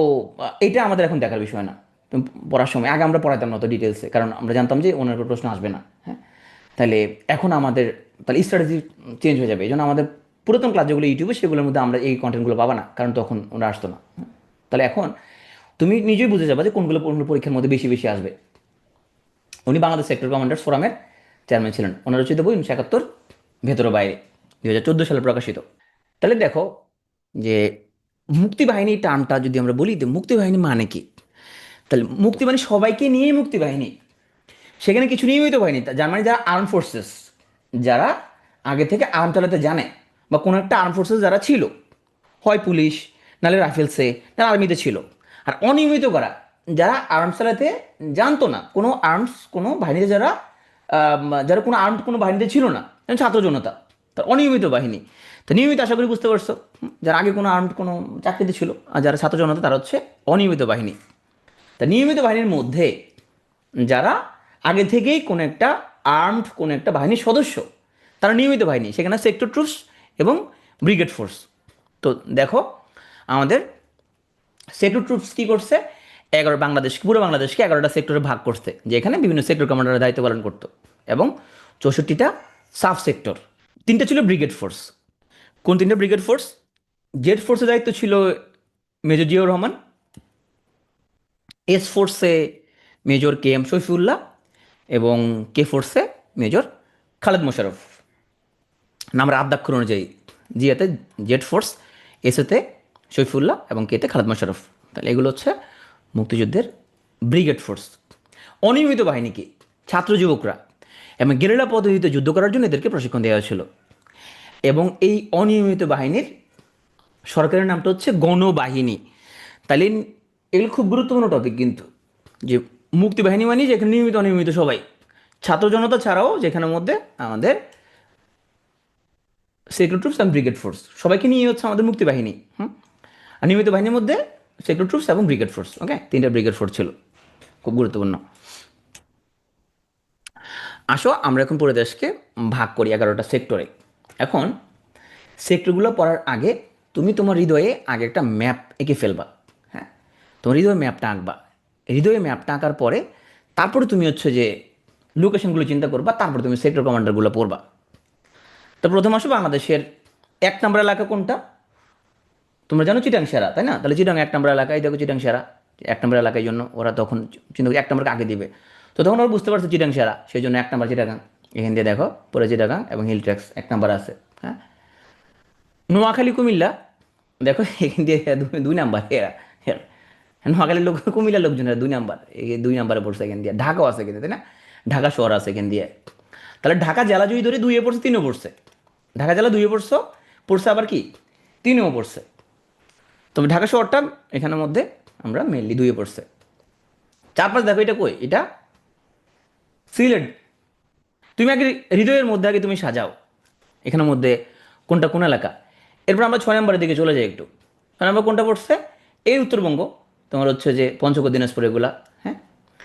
এটা আমাদের এখন দেখার বিষয় না। তুমি পড়ার সময় আগে আমরা পড়াইতাম না তো ডিটেলসে, কারণ আমরা জানতাম যে ওনার উপর প্রশ্ন আসবে না। হ্যাঁ, তাহলে এখন আমাদের তাহলে স্ট্র্যাটেজি চেঞ্জ হয়ে যাবে। এই জন্য আমাদের পুরাতন ক্লাস যেগুলো ইউটিউবে সেগুলোর মধ্যে আমরা এই কন্টেন্টগুলো পাবা না, কারণ তখন ওরা আসতো না। তাহলে এখন তুমি নিজেই বুঝে যাবে যে কোনগুলো কোনগুলো পরীক্ষার মধ্যে বেশি বেশি আসবে। উনি বাংলাদেশ সেক্টর কমান্ডার্স ফোরামের চেয়ারম্যান ছিলেন। ওনার রচিত বই 1971 ভেতরে বাইরে 2014 সালে প্রকাশিত। তাহলে দেখো যে মুক্তিবাহিনী টার্মটা যদি আমরা বলি যে মুক্তিবাহিনী মানে কি, তাহলে মুক্তিবাহিনী সবাইকে নিয়েই মুক্তিবাহিনী। সেখানে কিছু নিয়মিত বাহিনী, যার মানে যারা আর্ম ফোর্সেস, যারা আগে থেকে আর্ম চালাতে জানে বা কোনো একটা আর্ম ফোর্সেস যারা ছিল, হয় পুলিশ, নাহলে রাইফেলসে, তারা আর্মিতে ছিল। আর অনিয়মিত করা, যারা আর্মস চালাতে জানতো না, কোনো আর্মস কোনো বাহিনীতে যারা যারা কোনো আর্মড কোনো বাহিনীতে ছিল না, যেমন ছাত্র জনতা, তার অনিয়মিত বাহিনী। তো নিয়মিত আশা করি বুঝতে পারছো, যারা আগে কোনো আর্মড কোনো চাকরিতে ছিল, আর যারা ছাত্র জনতা তারা হচ্ছে অনিয়মিত বাহিনী। তা নিয়মিত বাহিনীর মধ্যে যারা আগে থেকেই কোনো একটা আর্মড কোনো একটা বাহিনীর সদস্য, তারা নিয়মিত বাহিনী। সেখানে সেক্টর ট্রুপস এবং ব্রিগেড ফোর্স। তো দেখো আমাদের সেক্টর ট্রুপস কী করছে, বাংলাদেশ পুরো বাংলাদেশকে 11টা সেক্টরে ভাগ করছে, যেখানে বিভিন্ন সেক্টর কমান্ডাররা দায়িত্ব পালন করতো, এবং 64টা সাব সেক্টর। 3টা ছিল ব্রিগেড ফোর্স। কোন 3টা ব্রিগেড ফোর্স? জেড ফোর্সের দায়িত্ব ছিল মেজর জিয়াউর রহমান, এস ফোর্সে মেজর কে এম শফিউল্লাহ এবং কে ফোর্সে মেজর খালেদ মোশাররফ। নামের আদ্যাক্ষর অনুযায়ী জিয়াতে জেড ফোর্স, এসেতে শফিউল্লাহ এবং কেতে খালেদ মোশাররফ। তাহলে এগুলো হচ্ছে মুক্তিযুদ্ধের ব্রিগেড ফোর্স। অনিয়মিত বাহিনী কি? ছাত্র যুবকরা এবং গেরিলা পদ্ধতিতে যুদ্ধ করার জন্য এদেরকে প্রশিক্ষণ দেওয়া হয়েছিল। এবং এই অনিয়মিত বাহিনীর সরকারের নামটা হচ্ছে গণবাহিনী। তাহলে এগুলো খুব গুরুত্বপূর্ণ টপিক কিন্তু, যে মুক্তিবাহিনী মানে যেখানে নিয়মিত অনিয়মিত সবাই, ছাত্র জনতা ছাড়াও যেখানের মধ্যে আমাদের sector troops and brigade force, সবাইকে নিয়ে হচ্ছে আমাদের মুক্তিবাহিনী। আর নিয়মিত বাহিনীর মধ্যে সেক্টর ট্রুপস এবং ব্রিগেড ফোর্স। ওকে, 3টা ব্রিগেড ফোর্স ছিল, খুব গুরুত্বপূর্ণ। আসো আমরা এখন পুরো দেশকে ভাগ করি 11টা সেক্টরে। এখন সেক্টরগুলো পড়ার আগে তুমি তোমার হৃদয়ে আগে একটা ম্যাপ এঁকে ফেলবা। হ্যাঁ, তোমার হৃদয়ে ম্যাপটা আঁকবা। হৃদয়ে ম্যাপটা আঁকার পরে তারপরে তুমি হচ্ছে যে লোকেশনগুলো চিন্তা করবা, তারপরে তুমি সেক্টর কমান্ডারগুলো পড়বা। তো প্রথম আসো বাংলাদেশের 1 নম্বর এলাকা কোনটা? তোমরা জানো চিটাং সেরা, তাই না? তাহলে চিটাং 1 নম্বর এলাকায় দেখো চিটাং সেরা। 1 নম্বর এলাকার জন্য ওরা তখন চিন্তা 1 নম্বরকে আগে দিবে। তো তখন ওরা বুঝতে পারছে চিটাং সেরা, সেই জন্য 1 নম্বর চিটাগাং। এখান দিয়ে দেখো পরে চিটাগাং এবং হিল ট্র্যাক্স 1 নম্বর আছে। হ্যাঁ, নোয়াখালী কুমিল্লা দেখো এখান দিয়ে 2 নম্বর এরা। এরা নোয়াখালীর লোক, কুমিল্লার লোকজনেরা 2 নম্বর, এই 2 নম্বরে পড়ছে এখান দিয়ে। ঢাকাও আছে কিন্তু, তাই না? ঢাকা শহর আছে এখান দিয়ে। তাহলে ঢাকা জেলা যদি ধরে 2-এ পড়ছে, 3-এও পড়ছে। ঢাকা জেলা 2-এ পড়ছে, পড়ছে আবার কি 3-এও পড়ছে। তবে ঢাকা শহরটা এখানের মধ্যে আমরা মেনলি 2-এ পড়ছে। 4-5 দেখো এটা কই, এটা সিলেট। তুমি আগে হৃদয়ের মধ্যে আগে তুমি সাজাও এখানের মধ্যে কোনটা কোন এলাকা। এরপর আমরা 6 নম্বরের দিকে চলে যাই একটু। 6 নম্বর কোনটা পড়ছে? এই উত্তরবঙ্গ, তোমার হচ্ছে যে পঞ্চগড় দিনাজপুর এগুলা। হ্যাঁ,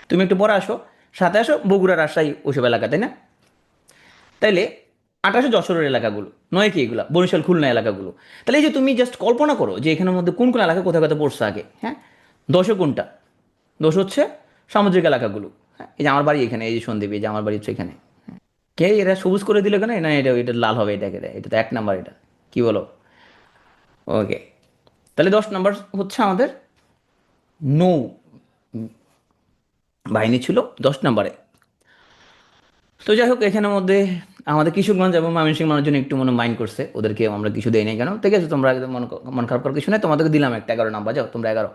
তুমি একটু পরে আসো, সাথে আসো বগুড়া রাজশাহী ওইসব এলাকা, তাই না? তাইলে 28 যশোরের এলাকাগুলো, নয় কি এগুলা বরিশাল খুলনা এলাকাগুলো। তাহলে এই যে তুমি জাস্ট কল্পনা করো যে এখানের মধ্যে কোন কোন এলাকা কোথায় কোথায় পড়ছে আগে। হ্যাঁ, 10-এ কোনটা? 10 হচ্ছে সামুদ্রিক এলাকাগুলো। হ্যাঁ, এই যে আমার বাড়ি এখানে, এই যে সন্দীপ, এই যে আমার বাড়ি হচ্ছে এখানে। কে এরা সবুজ করে দিল কেন? না এটা এটা লাল হবে, এটাকে এটা তো 1 নম্বর, এটা কি বলো? ওকে, তাহলে 10 নম্বর হচ্ছে আমাদের নৌ বাহিনী ছিল 10 নম্বরে। তো যাই হোক এখানের মধ্যে আমাদের কিশোরগঞ্জ এবং ময়মনসিংহ মানুষজন একটু মনে মাইন্ড করছে, ওদেরকে আমরা কিছু দেই নাই কেন, ঠিক আছে তোমরা একদম মন খারাপ করার কিছু নেই, তোমাদেরকে দিলাম একটা 11 নাম্বার, যাও তোমরা 11।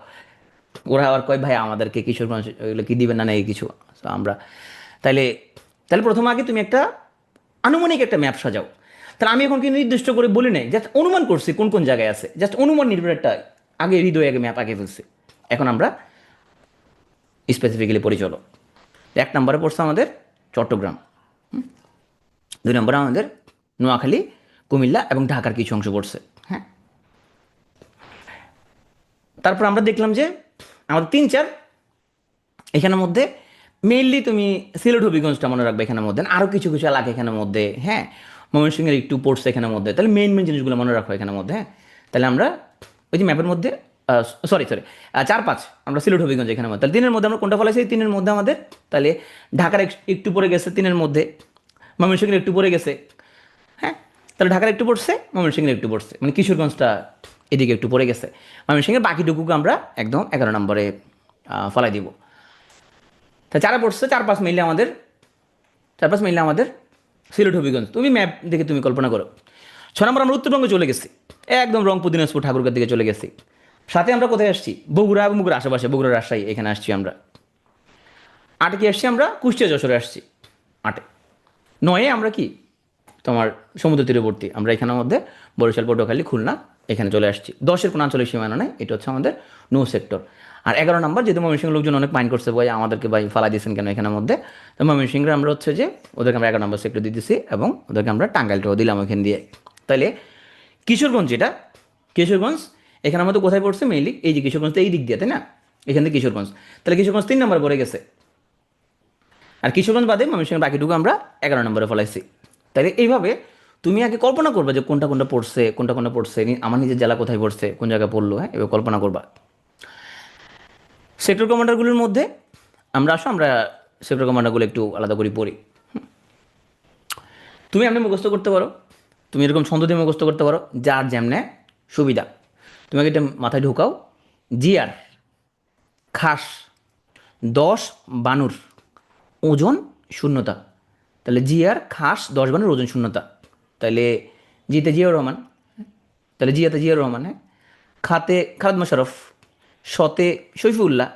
ওরা আবার কয় ভাই আমাদেরকে কিশোরগঞ্জ ওইগুলো কি দিবেন না নাকি কিছু। তো আমরা তাইলে তাহলে প্রথম আগে তুমি একটা আনুমানিক একটা ম্যাপ সাজাও। তাহলে আমি এখন কি নির্দিষ্ট করে বলি নাই, জাস্ট অনুমান করছি কোন কোন জায়গায় আছে, জাস্ট অনুমান নির্ভর একটা আগে হৃদয় আগে ম্যাপ আগে ফেলছি। এখন আমরা স্পেসিফিক্যালি পরিচলো। 1 নম্বরে পড়ছে আমাদের চট্টগ্রাম, 2 নম্বরে আমাদের নোয়াখালী, কুমিল্লা এবং ঢাকার কিছু অংশ পড়ছে। হ্যাঁ, তারপর আমরা দেখলাম যে আমাদের 3-4 এখানের মধ্যে মেইনলি তুমি সিলেট হবিগঞ্জটা মনে রাখবে এখানের মধ্যে, আরও কিছু কিছু এলাকা এখানের মধ্যে, হ্যাঁ ময়মনসিংহের একটু পড়ছে এখানের মধ্যে, তাহলে মেইন মেইন জিনিসগুলো মনে রাখো এখানের মধ্যে। হ্যাঁ, তাহলে আমরা ওই যে ম্যাপের মধ্যে সরি 4-5 আমরা সিলেট হবিগঞ্জ এখানের মধ্যে, তাহলে 3-এর মধ্যে আমরা কোনটা ফলাইছি, 3-এর মধ্যে আমাদের তাহলে ঢাকার একটু পড়ে গেছে 3-এর মধ্যে, ময়মনসিংহের একটু পড়ে গেছে। হ্যাঁ, তাহলে ঢাকার একটু পড়ছে, ময়মনসিংহের একটু পড়ছে, মানে কিশোরগঞ্জটা এদিকে একটু পড়ে গেছে। ময়মনসিংহের বাকিটুকুকে আমরা একদম 11 নম্বরে ফলাই দিব। তা 4-এ পড়ছে, 4-5 মিলে আমাদের 4-5 মিলে আমাদের সিলেট হবিগঞ্জ। তুমি ম্যাপ দেখে তুমি কল্পনা করো। 6 নম্বর আমরা উত্তরবঙ্গে চলে গেছি, একদম রংপুর, দিনাজপুর, ঠাকুরগাঁর দিকে চলে গেছি। সাথে আমরা কোথায় আসছি, বগুড়া এবং বগুড়ার আশেপাশে, বগুড়া, রাজশাহী এখানে আসছি আমরা। 8-এ কি আসছি আমরা, কুষ্টিয়া, যশোরে আসছি 8-এ। 9-এ আমরা কি তোমার সমুদ্র তীরবর্তী, আমরা এখানের মধ্যে বরিশাল, পটুয়াখালী, খুলনা এখানে চলে আসছি। 10-এর কোনো আঞ্চলিক সীমানা নেই, এটা হচ্ছে আমাদের নো সেক্টর। আর 11 নম্বর, যেহেতু ময়মনসিংহ লোকজন অনেক মাইন্ড করছে ভাই আমাদেরকে ভাই ফালা দিয়েছেন কেন এখানের মধ্যে, তো ময়মনসিংহে আমরা হচ্ছে যে ওদেরকে আমরা 11 নম্বর সেক্টর দিয়ে দিচ্ছি এবং ওদেরকে আমরা টাঙ্গাইলটাও দিলাম ওইখান দিয়ে। তাহলে কিশোরগঞ্জ, যেটা কিশোরগঞ্জ এখানে আমাদের কোথায় পড়ছে মেইনলি, এই যে কিশোরগঞ্জ তো এই দিক দিয়ে, তাই না, এখান থেকে কিশোরগঞ্জ, তাহলে কিশোরগঞ্জ 3 নম্বর পড়ে গেছে। আর কিশোরগঞ্জ বাদে ময়মনসিংহের বাকিটুকু আমরা 11 নম্বরে ফলাইছি। তাহলে এইভাবে তুমি আগে কল্পনা করবা যে কোনটা কোনটা পড়ছে, কোনটা কোনটা পড়ছে, আমার নিজের জেলা কোথায় পড়ছে, কোন জায়গায় পড়লো। হ্যাঁ, এবার কল্পনা করবা। সেক্টর কমান্ডারগুলোর মধ্যে আমরা আমরা সেক্টর কমান্ডারগুলো একটু আলাদা করে পড়ি। তুমি এমনি মুখস্থ করতে পারো, তুমি এরকম ছন্দ দিয়ে মুখস্থ করতে পারো, যার যেমনে সুবিধা। তুমি এটা মাথায় ঢুকাও, জিয়ার খাস 10 বানুর ওজন শূন্যতা। তাহলে জিয়ার খাস 10 বানুর ওজন শূন্যতা। তাহলে জিতে জিয়াউর রহমান, তাহলে জিয়াতে জিয়াউর রহমান। হ্যাঁ, খাতে খালেদ মোশাররফ, শতে শৈফুল্লাহ,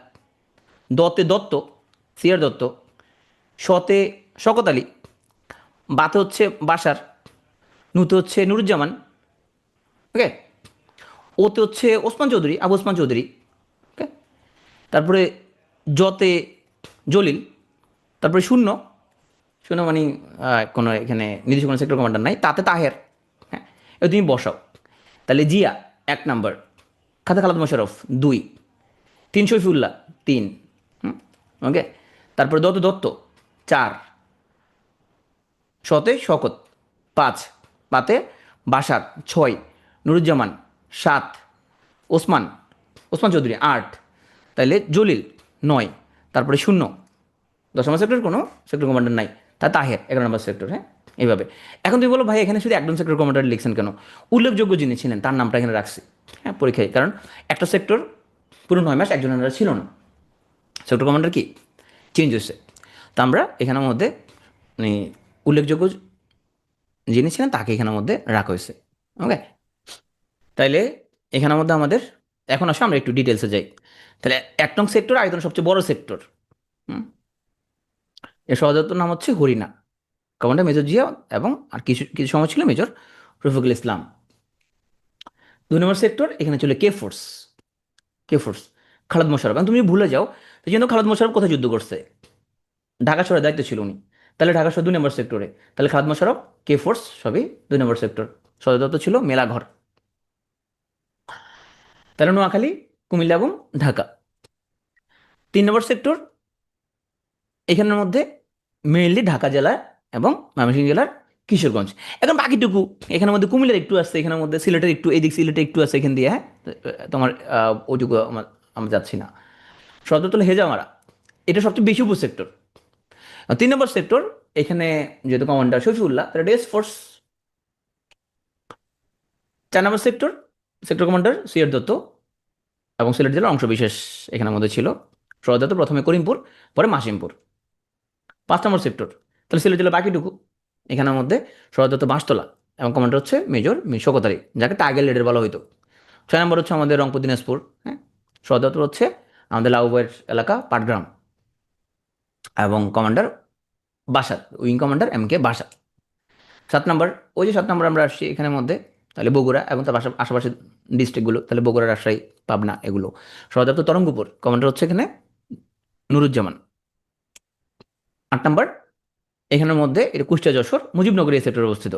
দতে দত্ত, সিয়ার দত্ত, শতে শকত আলী, বাতে হচ্ছে বাসার, নুতে হচ্ছে নুরুজ্জামান, ওকে, ওতে হচ্ছে ওসমান চৌধুরী, আবু ওসমান চৌধুরী, ওকে, তারপরে জতে জলিল, তারপরে শূন্য, শূন্য মানে কোনো এখানে নির্দিষ্ট কোনো সেক্টর কমান্ডার নাই, তাতে তাহের। হ্যাঁ, এবার তুমি বসাও। তাহলে জিয়া 1 নম্বর, খাতে খালেদ মোশাররফ 2, 3 শৈফুল্লাহ 3, ওকে, তারপরে দত্ত দত্ত 4, শতে শকত 5, পাতে বাসার 6, নুরুজ্জামান 7, ওসমান ওসমান চৌধুরী 8, তাহলে জলিল 9, তারপরে শূন্য, 10 নম্বর সেক্টর কোনো সেক্টর কমান্ডার নাই, তা তাহের 11 নম্বর সেক্টর। হ্যাঁ, এইভাবে। এখন তুমি বলো ভাই এখানে শুধু একজন সেক্টর কমান্ডার লিখছেন কেন, উল্লেখযোগ্য যিনি ছিলেন তার নামটা এখানে রাখছি। হ্যাঁ, পরীক্ষায়, কারণ একটা সেক্টর পুরো 9 মাস একজনের ছিল না, সেক্টর কমান্ডার কি চেঞ্জ হয়েছে। তা আমরা এখানের মধ্যে মানে উল্লেখযোগ্য যিনি ছিলেন তাকে এখানের মধ্যে রাখা হয়েছে। ওকে, তাইলে এখানের মধ্যে আমাদের এখন আসো আমরা একটু ডিটেলসে যাই। তাহলে 1 নং সেক্টর আয়তন সবচেয়ে বড় সেক্টর। এর সদর নাম হচ্ছে হরিণা, কমান্ডার মেজর জিয়া এবং আর কিছু কিছু সময় ছিল মেজর রফিকুল ইসলাম। 2 নম্বর সেক্টর এখানে ছিল K force, K force Khaled Mosharraf. তুমি ভুলে যাও তো, কিন্তু খালেদ মোশাররফ কোথায় যুদ্ধ করছে, ঢাকা শহরের দায়িত্ব ছিল উনি, তাহলে ঢাকা শহর 2 নম্বর সেক্টরে, তাহলে খালেদ মোশাররফ, কে ফোর্স সবই 2 নম্বর সেক্টর। সদর দপ্তর ছিল মেলাঘর। তাহলে নোয়াখালী, কুমিল্লা এবং ঢাকা 3 নম্বর সেক্টর। এখানের মধ্যে মেইনলি ঢাকা জেলা এবং ময়মনসিংহ জেলার কিশোরগঞ্জ। এখন বাকিটুকু এখানের মধ্যে কুমিল্লার একটু আসছে, এখানের মধ্যে সিলেটের একটু, এদিক সিলেটের একটু আছে এখান দিয়ে। হ্যাঁ, তোমার ওইটুকু আমরা যাচ্ছি না। সদর হলো হেজামারা, এটা সবচেয়ে বেশি উপ সেক্টর। 3 নম্বর সেক্টর এখানে যেহেতু কমান্ডার শফিউল্লাহ, তাহলে ডেস ফোর্স। 4 নম্বর sector, sector commander CR Datta এবং সিলেট জেলার অংশবিশেষ এখানের মধ্যে ছিল। সদর দত্ত প্রথমে করিমপুর, পরে মাসিমপুর। 5 নম্বর সেক্টর, তাহলে সিলেট জেলার বাকিটুকু, এখানের মধ্যে সদরদত্ত বাঁশতলা এবং কমান্ডার হচ্ছে মেজর শোকতারি, যাকে টাইগার লিডার বলা হতো। 6 নম্বর হচ্ছে আমাদের রংপুর দিনাজপুর, হ্যাঁ, সদরদত্ত হচ্ছে আমাদের লাউবাইয়ের এলাকা পাটগ্রাম, এবং কমান্ডার বাসার, উইং কমান্ডার MK বাসা। 7 নম্বর, ওই যে 7 নম্বর আমরা আসছি এখানের মধ্যে, তাহলে বগুড়া এবং তার আশেপাশের ডিস্ট্রিক্টগুলো, তাহলে বগুড়া, রাজশাহী, পাবনা, এগুলো। সদর দপ্তর তরঙ্গপুর, কমান্ডার হচ্ছে এখানে নুরুজ্জামান। 8 নম্বর, এখানের মধ্যে এটা কুষ্টিয়া যশোর মুজিবনগর এই সেক্টরে অবস্থিত,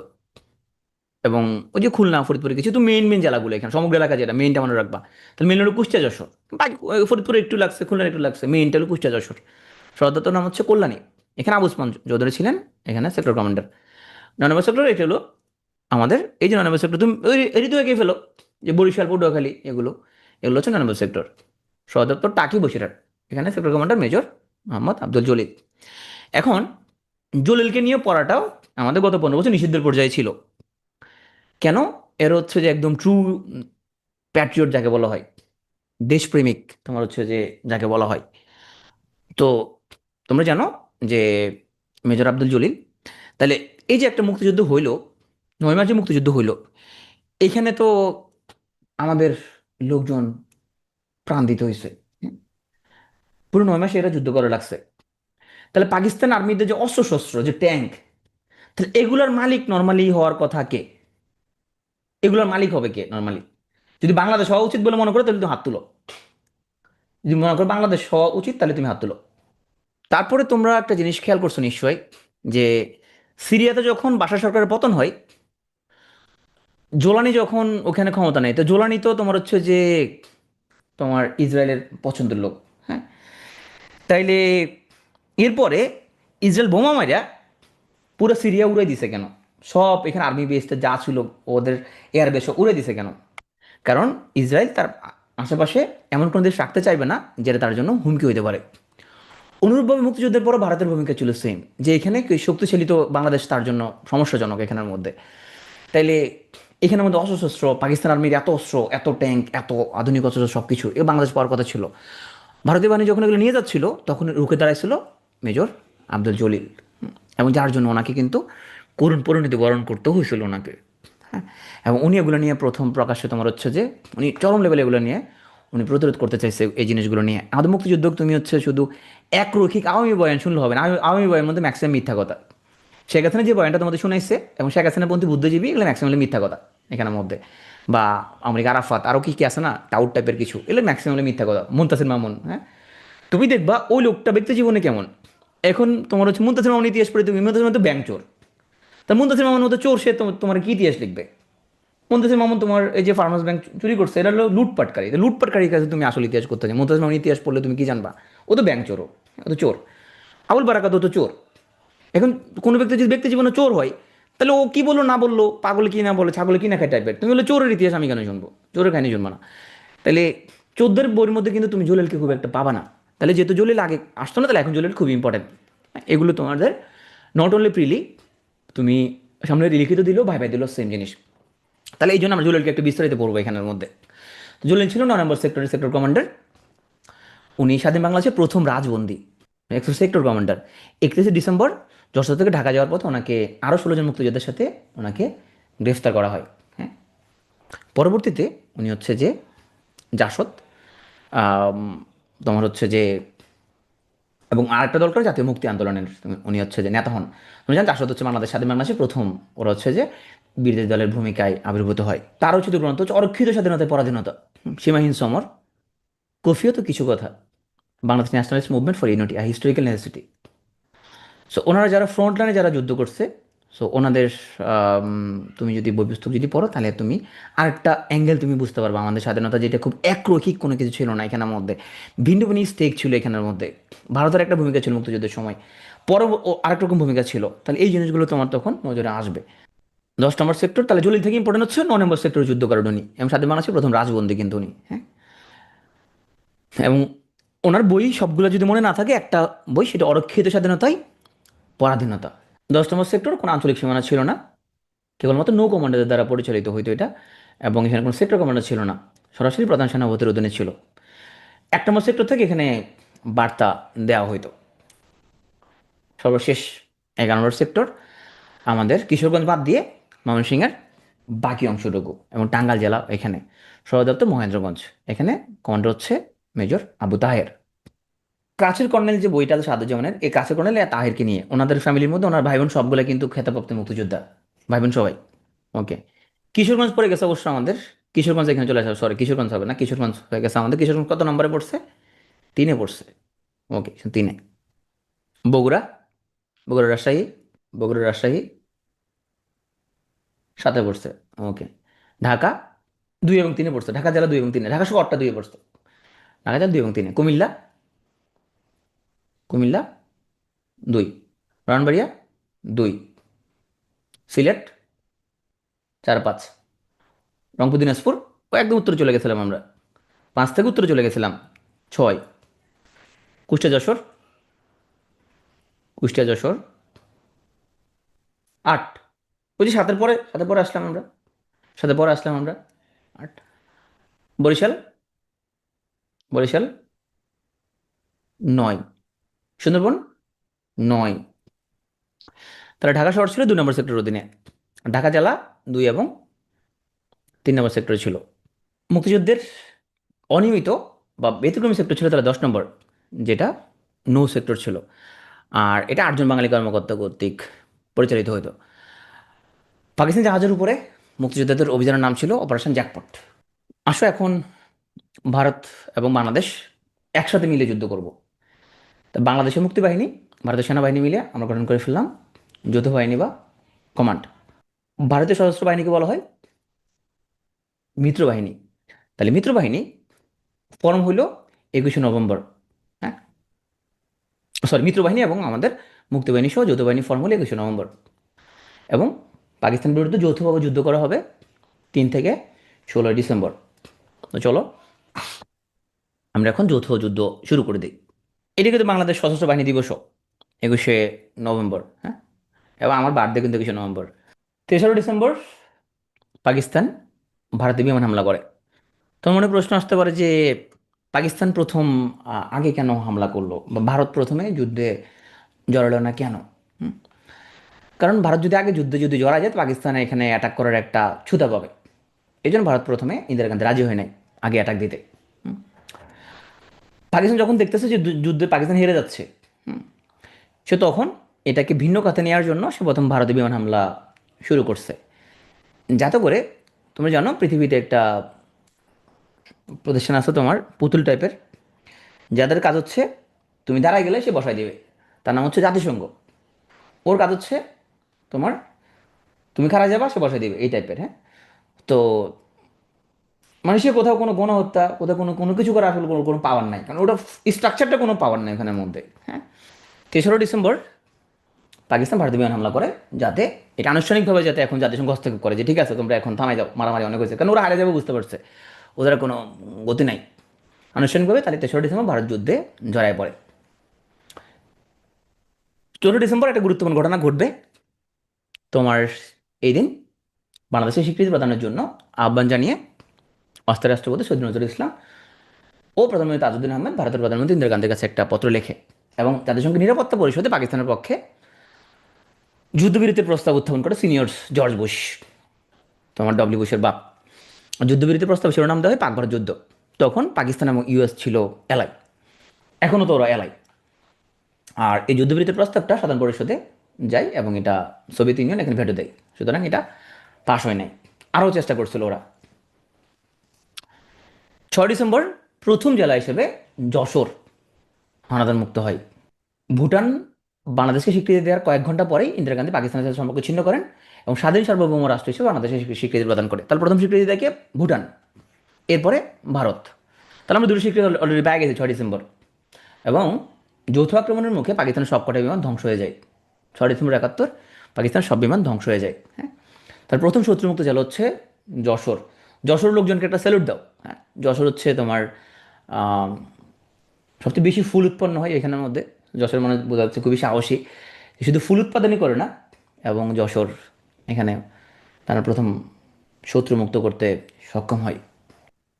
এবং ওই যে খুলনা ফরিদপুরে কিছু তো মেইন মেইন জেলাগুলো, এখানে সমগ্র এলাকা যেটা মেইনটা মনে রাখবা, তাহলে মেইন হলো কুষ্টিয়া যশোর, বাকি ফরিদপুরে একটু লাগছে, খুলনা একটু লাগছে, মেইনটা হলো কুষ্টিয়া যশোর। সদর দপ্তর নাম হচ্ছে কল্যাণী, এখানে আবু ওসমান চৌধুরী ছিলেন এখানে সেক্টর কমান্ডার। 9 নম্বর সেক্টর এটা হলো আমাদের এই যে 9 নম্বর সেক্টর, তুমি ওই এটি তো এঁকে ফেলো, যে বরিশাল পটুয়াখালী এগুলো, এগুলো হচ্ছে 9 নম্বর সেক্টর। সদর দপ্তর টাকি বসিরহাট, এখানে sector commander major Mohammad Abdul Jalil. এখন জলিলকে নিয়ে পড়াটাও আমাদের গত 15 বছর নিষিদ্ধের পর্যায়ে ছিল। কেন? এর হচ্ছে যে একদম ট্রু প্যাট্রিয়ট যাকে বলা হয়, দেশপ্রেমিক তোমার হচ্ছে যে যাকে বলা হয়। তো তোমরা জানো যে মেজর আব্দুল জলিল, তাহলে এই যে একটা মুক্তিযুদ্ধ হইলো, 9 মার্চে মুক্তিযুদ্ধ হইলো, এখানে তো আমাদের লোকজন প্রাণ দিতে হয়েছে, পুরো 9 মাসে এরা যুদ্ধ করে লাগছে। তাহলে পাকিস্তান আর্মিদের যে অস্ত্র শস্ত্র, যে ট্যাঙ্ক, তাহলে এগুলোর মালিক নর্মালি হওয়ার কথা কে? এগুলোর মালিক হবে কে নর্মালি? যদি বাংলাদেশ হওয়া উচিত বলে মনে করো তাহলে তুমি হাত তুলো, যদি মনে করো বাংলাদেশ হওয়া উচিত তাহলে তুমি হাত তুলো। তারপরে তোমরা একটা জিনিস খেয়াল করছো নিশ্চয়ই, যে সিরিয়াতে যখন বাশার সরকারের পতন হয়, জোলানি যখন ওখানে ক্ষমতা নেই, তো জোলানি তো তোমার হচ্ছে যে তোমার ইসরায়েলের পছন্দের লোক, হ্যাঁ। তাইলে এরপরে ইসরায়েল বোমা মারিয়া পুরো সিরিয়া উড়াই দিছে কেন? সব এখানে আর্মি বেসটা যা ছিল ওদের এয়ার বেসও উড়াই দিছে কেন? কারণ ইসরায়েল তার আশেপাশে এমন কোনো দেশ রাখতে চাইবে না যেটা তার জন্য হুমকি হইতে পারে। অনুরূপভাবে মুক্তিযুদ্ধের পরও ভারতের ভূমিকা ছিল সেম, যে এখানে শক্তিশালী তো বাংলাদেশ তার জন্য সমস্যাজনক এখানের মধ্যে। তাইলে এখানের মধ্যে অস্ত্রশস্ত্র, পাকিস্তান আর্মির এত অস্ত্র, এত ট্যাঙ্ক, এত আধুনিক অস্ত্র, সব কিছু এ বাংলাদেশ পাওয়ার কথা ছিল। ভারতীয় বাহিনী যখন এগুলো নিয়ে যাচ্ছিল তখন রুখে দাঁড়াইছিল মেজর আব্দুল জলিল, এবং যার জন্য ওনাকে কিন্তু করুণ পরিণতি বরণ করতে হয়েছিল ওনাকে, হ্যাঁ। এবং উনি এগুলো নিয়ে প্রথম প্রকাশ্যে তোমার হচ্ছে যে উনি চরম লেভেলে এগুলো নিয়ে উনি প্রতিরোধ করতে চাইছে এই জিনিসগুলো নিয়ে। আমাদের মুক্তিযুদ্ধ তুমি হচ্ছে শুধু একরৈখিক আওয়ামী বয়ান শুনলে হবে না, আওয়ামী বয়ানের মধ্যে ম্যাক্সিমাম মিথ্যা কথা। শেখ হাসিনা যে বয়ানটা তোমাদের শুনাইছে এবং শেখ হাসিনাপন্থী বুদ্ধিজীবী, এগুলো ম্যাক্সিমাম মিথ্যা কথা এখানের মধ্যে, বা আমেরিকা আরাফাত আরও কি কি আছে না টাউট টাইপের কিছু, এগুলো ম্যাক্সিমাম মিথ্যা কথা। মুনতাসির মামুন, হ্যাঁ, তুমি দেখবা ওই লোকটা ব্যক্তি জীবনে কেমন। এখন তোমার হচ্ছে মুনতাসির মামুন ইতিহাস পড়ে, তুমি মুনতাসির মামুন তো ব্যাংক চোর, তা মুনতাসির মামুন মতো চোর, সে তোমার কি ইতিহাস লিখবে? মুনতাসির মামুন তোমার এই যে ফার্মার্স ব্যাংক চুরি করছে, এটা হলো লুটপাটকারী, লুটপাটকারীর কাছে তুমি আসল ইতিহাস করতে চাই, মুনতাসির মামুন ইতিহাস পড়লে তুমি কি জানবা? ও তো ব্যাংক চোর, ও তো চোর। আবুল বারাকাত ও তো চোর। এখন কোনো ব্যক্তি যদি ব্যক্তি জীবনে চোর হয়, তাহলে ও কি বললো না বললো, পাগল কি না বলে, ছাগলে কি না খায় টাইপের, তুমি বলে চোরের ইতিহাস আমি কেন শুনবো? চোরের কাহিনী শুনবো না। তাহলে 14 বইয়ের মধ্যে কিন্তু তুমি জলিলকে খুব একটা পাবা না। তাহলে যেহেতু জলিল আগে আসতো না, তাহলে এখন জলিল খুব ইম্পর্টেন্ট। এগুলো তোমাদের নট অনলি প্রিলি, তুমি সামনে লিখিত দিলেও ভাই ভাই দিলেও সেম জিনিস। তাহলে এই জন্য আমরা জলিলকে একটু বিস্তারিত পড়বো এখানের মধ্যে। জলিল ছিল 9 নম্বর সেক্টরের সেক্টর কমান্ডার। উনি স্বাধীন বাংলাদেশের প্রথম রাজবন্দী, সেক্টর কমান্ডার। 31শে ডিসেম্বর যশোর থেকে ঢাকা যাওয়ার পথে ওনাকে আরও 16 জন মুক্তিযোদ্ধার সাথে ওনাকে গ্রেফতার করা হয়, হ্যাঁ। পরবর্তীতে উনি হচ্ছে যে জাসদ, আম, তোমার হচ্ছে যে, এবং আরেকটা দল করে জাতীয় মুক্তি আন্দোলনের উনি হচ্ছে যে নেতা হন। তুমি জানেন জাসদ হচ্ছে বাংলাদেশ, স্বাধীন বাংলাদেশের প্রথম, ওরা হচ্ছে যে বিরোধী দলের ভূমিকায় আবির্ভূত হয়। তার হচ্ছে গ্রন্থ হচ্ছে অরক্ষিত স্বাধীনতায় পরাধীনতা, সীমাহীন সমর, কফিয়ত কিছু কথা, Bangladesh nationalist movement for unity, historical necessity. So ওনারা যারা ফ্রন্ট লাইনে যারা যুদ্ধ করছে, সো ওনাদের তুমি যদি বই পুস্তক যদি পড়ো তাহলে তুমি আরেকটা অ্যাঙ্গেল তুমি বুঝতে পারবে আমাদের স্বাধীনতা, যেটা খুব একরৈখিক কোনো কিছু ছিল না এখানের মধ্যে, ভিন্ন ভিন্ন স্টেক ছিল এখানের মধ্যে। ভারতের একটা ভূমিকা ছিল মুক্তিযুদ্ধের সময়, আরেক রকম ভূমিকা ছিল। তাহলে এই জিনিসগুলো তোমার তখন নজরে আসবে। 10 নম্বর সেক্টর, তাহলে জলিল থেকে ইম্পর্টেন্ট হচ্ছে 9 নম্বর সেক্টরে যুদ্ধ করেন উনি, এবং স্বাধীন বাংলাদেশের প্রথম রাজবন্দী কিন্তু উনি, হ্যাঁ। এবং ওনার বই সবগুলো যদি মনে না থাকে, একটা বই সেটা অরক্ষিত স্বাধীনতায় পরাধীনতা। 10 নম্বর সেক্টর কোনো আঞ্চলিক সীমানা ছিল না, কেবলমাত্র নৌ কমান্ডারদের দ্বারা পরিচালিত হইতো এটা, এবং এখানে কোনো সেক্টর কমান্ডার ছিল না, সরাসরি প্রধান সেনাপতির অধীনে ছিল। 1 নম্বর সেক্টর থেকে এখানে বার্তা দেওয়া হইতো। সর্বশেষ 11 নম্বর সেক্টর, আমাদের কিশোরগঞ্জ বাদ দিয়ে ময়মনসিংহের বাকি অংশটুকু, এবং টাঙ্গাইল জেলা এখানে সদর দপ্তর মহেন্দ্রগঞ্জ। এখানে কমান্ডার হচ্ছে মেজর আবু তাহের। কাছের কর্নেল যে বইটা আছে সাদুজ্জামানের, এই কাছের কর্নেল তাহেরকে নিয়ে, ওনাদের ফ্যামিলির মধ্যে ওনার ভাই বোন সবগুলো কিন্তু খেতাবপ্রাপ্ত মুক্তিযোদ্ধা, ভাই বোন সবাই। ওকে, কিশোরগঞ্জ পড়ে গেছে অবশ্য আমাদের, কিশোরগঞ্জ এখানে চলে আসে, সরি কিশোরগঞ্জ হবে না, কিশোরগঞ্জ হয়ে গেছে আমাদের। কিশোরগঞ্জ কত নম্বরে পড়ছে? 3-এ পড়ছে। ওকে, 3-এ। বগুড়া, বগুড়া রাজশাহী, বগুড়া রাজশাহী 7-এ পড়ছে। ওকে, ঢাকা 2 এবং 3-এ পড়ছে, ঢাকা জেলা 2 এবং 3-এ, ঢাকা শহরটা 2-এ পড়ছে, ঢাকা জেলা 2 এবং 3-এ। কুমিল্লা, কুমিল্লা 2, ব্রাহ্মণবাড়িয়া 2, সিলেট 4-5, রংপুর দিনাজপুর ও একদম উত্তরে চলে গেছিলাম আমরা, 5 থেকে উত্তরে চলে গেছিলাম 6, কুষ্টিয়া যশোর, কুষ্টিয়া যশোর 8, ওই যে 7-এর পরে আসলাম আমরা, 7-এর পরে আসলাম আমরা 8, বরিশাল, বরিশাল 9, সুন্দরবন 9। তাহলে ঢাকা শহর ছিল 2 নম্বর সেক্টরের অধীনে, ঢাকা জেলা 2 এবং 3 নম্বর সেক্টরে ছিল। মুক্তিযুদ্ধের অনিয়মিত বা ব্যতিক্রমী সেক্টর ছিল তাহলে 10 নম্বর, যেটা নৌ সেক্টর ছিল, আর এটা 8 জন বাঙালি কর্মকর্তা কর্তৃক পরিচালিত হতো। পাকিস্তান জাহাজের উপরে মুক্তিযোদ্ধাদের অভিযানের নাম ছিল অপারেশন জ্যাকপট। আসো এখন ভারত এবং বাংলাদেশ একসাথে মিলে যুদ্ধ করব। তা বাংলাদেশের মুক্তিবাহিনী, ভারতের সেনাবাহিনী মিলে আমরা গঠন করে ফেললাম যৌথ বাহিনী বা কমান্ড। ভারতীয় সশস্ত্র বাহিনীকে বলা হয় মিত্রবাহিনী। তাহলে মিত্রবাহিনী ফর্ম হইল 21শে নভেম্বর। হ্যাঁ, সরি, মিত্রবাহিনী এবং আমাদের মুক্তিবাহিনী সহ যৌথ বাহিনী ফর্ম হলো 21শে নভেম্বর, এবং পাকিস্তানের বিরুদ্ধে যৌথভাবে যুদ্ধ করা হবে 3 থেকে 16 ডিসেম্বর। তো চলো আমরা এখন যৌথ যুদ্ধ শুরু করে দিই। এটি কিন্তু বাংলাদেশ সশস্ত্র বাহিনী দিবসও 21শে নভেম্বর। হ্যাঁ, এবং আমার বার্থডে কিন্তু 21শে নভেম্বর। 3রা ডিসেম্বর পাকিস্তান ভারতে বিমান হামলা করে। তোমার মনে প্রশ্ন আসতে পারে যে পাকিস্তান প্রথম আগে কেন হামলা করলো, বা ভারত প্রথমে যুদ্ধে জড়ালো না কেন? হুম, কারণ ভারত যদি আগে যুদ্ধে যদি জড়ায় যায় তো পাকিস্তান এখানে অ্যাটাক করার একটা ছুতা পাবে। এই জন্য ভারত প্রথমে ইন্দিরা গান্ধী রাজি হয় নাই আগে অ্যাটাক দিতে। হুম, পাকিস্তান যখন দেখতেছে যে যুদ্ধে পাকিস্তান হেরে যাচ্ছে, হুম, সে তখন এটাকে ভিন্ন খাতে নেওয়ার জন্য সে প্রথম ভারতে বিমান হামলা শুরু করছে, যাতে করে, তোমরা জানো পৃথিবীতে একটা প্রতিষ্ঠান আছে তোমার পুতুল টাইপের, যাদের কাজ হচ্ছে তুমি দাঁড়ায় গেলে সে বসায় দিবে, তার নাম হচ্ছে জাতিসংঘ। ওর কাজ হচ্ছে তোমার, তুমি খারাপ যাবা সে বসায় দিবে, এই টাইপের। হ্যাঁ, তো মানে সে কোথাও কোনো গণহত্যা, কোথাও কোনো কোনো কিছু করে আসলে কোনো কোনো পাওয়ার নাই, কারণ ওটা স্ট্রাকচারটা কোনো পাওয়ার নাই ওখানের মধ্যে। হ্যাঁ, 3রা ডিসেম্বর পাকিস্তান ভারতীয় বিমান হামলা করে, যাতে এটা আনুষ্ঠানিকভাবে যাতে এখন জাতিসংঘ হস্তক্ষেপ করে যে ঠিক আছে তোমরা এখন থামাই যাও, মারামারি অনেক হয়েছে, কারণ ওরা হারে যাবে বুঝতে পারছে, ওদের আর কোনো গতি নাই আনুষ্ঠানিকভাবে। তাহলে 3রা ডিসেম্বর ভারত যুদ্ধে জড়ায় পড়ে। 14 ডিসেম্বর একটা গুরুত্বপূর্ণ ঘটনা ঘটবে তোমার। এই দিন বাংলাদেশের স্বীকৃতি প্রদানের জন্য আহ্বান জানিয়ে অস্থায়ী রাষ্ট্রপতি সৈয়দ নজরুল ইসলাম ও প্রধানমন্ত্রী তাজউদ্দিন আহমেদ ভারতের প্রধানমন্ত্রী ইন্দিরা গান্ধীর কাছে একটা পত্র লেখে, এবং জাতিসংঘ নিরাপত্তা পরিষদে পাকিস্তানের পক্ষে যুদ্ধবিরতির প্রস্তাব উত্থাপন করে সিনিয়র জর্জ বুশ, তোমার ডব্লিউ বুশের বাপ। যুদ্ধবিরতির প্রস্তাব শিরোনাম দেওয়া হয় পাক ভারত যুদ্ধ। তখন পাকিস্তান এবং ইউএস ছিল এলাই, এখনও তো ওরা এলাই। আর এই যুদ্ধবিরতির প্রস্তাবটা সাধারণ পরিষদে যায়, এবং এটা সোভিয়েত ইউনিয়ন এখানে ভেটো দেয়, সুতরাং এটা পাশ হয় নাই। আরও চেষ্টা করছিল ওরা। 6 ডিসেম্বর প্রথম জেলা হিসেবে যশোর হানাদার মুক্ত হয়। ভুটান বাংলাদেশকে স্বীকৃতি দেওয়ার কয়েক ঘন্টা পরেই ইন্দিরা গান্ধী পাকিস্তানের সাথে সম্পর্ক ছিন্ন করেন এবং স্বাধীন সার্বভৌম রাষ্ট্র হিসেবে বাংলাদেশে স্বীকৃতি প্রদান করে। তাহলে প্রথম স্বীকৃতি দেয় কে? ভুটান, এরপরে ভারত। তাহলে আমরা দুটো স্বীকৃতি অলরেডি পেয়ে গেছি 6 ডিসেম্বর। এবং যৌথ আক্রমণের মুখে পাকিস্তানের সবকটা বিমান ধ্বংস হয়ে যায়। 6 ডিসেম্বর 71 পাকিস্তানের সব বিমান ধ্বংস হয়ে যায়। হ্যাঁ, তার প্রথম শত্রুমুক্ত জেলা হচ্ছে যশোর। যশোর লোকজনকে একটা স্যালুট দাও। হ্যাঁ, যশোর হচ্ছে তোমার আহ, সবচেয়ে বেশি ফুল উৎপন্ন হয় এখানের মধ্যে। যশোর মানে বোঝা যাচ্ছে খুবই সাহসী, শুধু ফুল উৎপাদনই করে না, এবং যশোর এখানে তারা প্রথম শত্রু মুক্ত করতে সক্ষম হয়।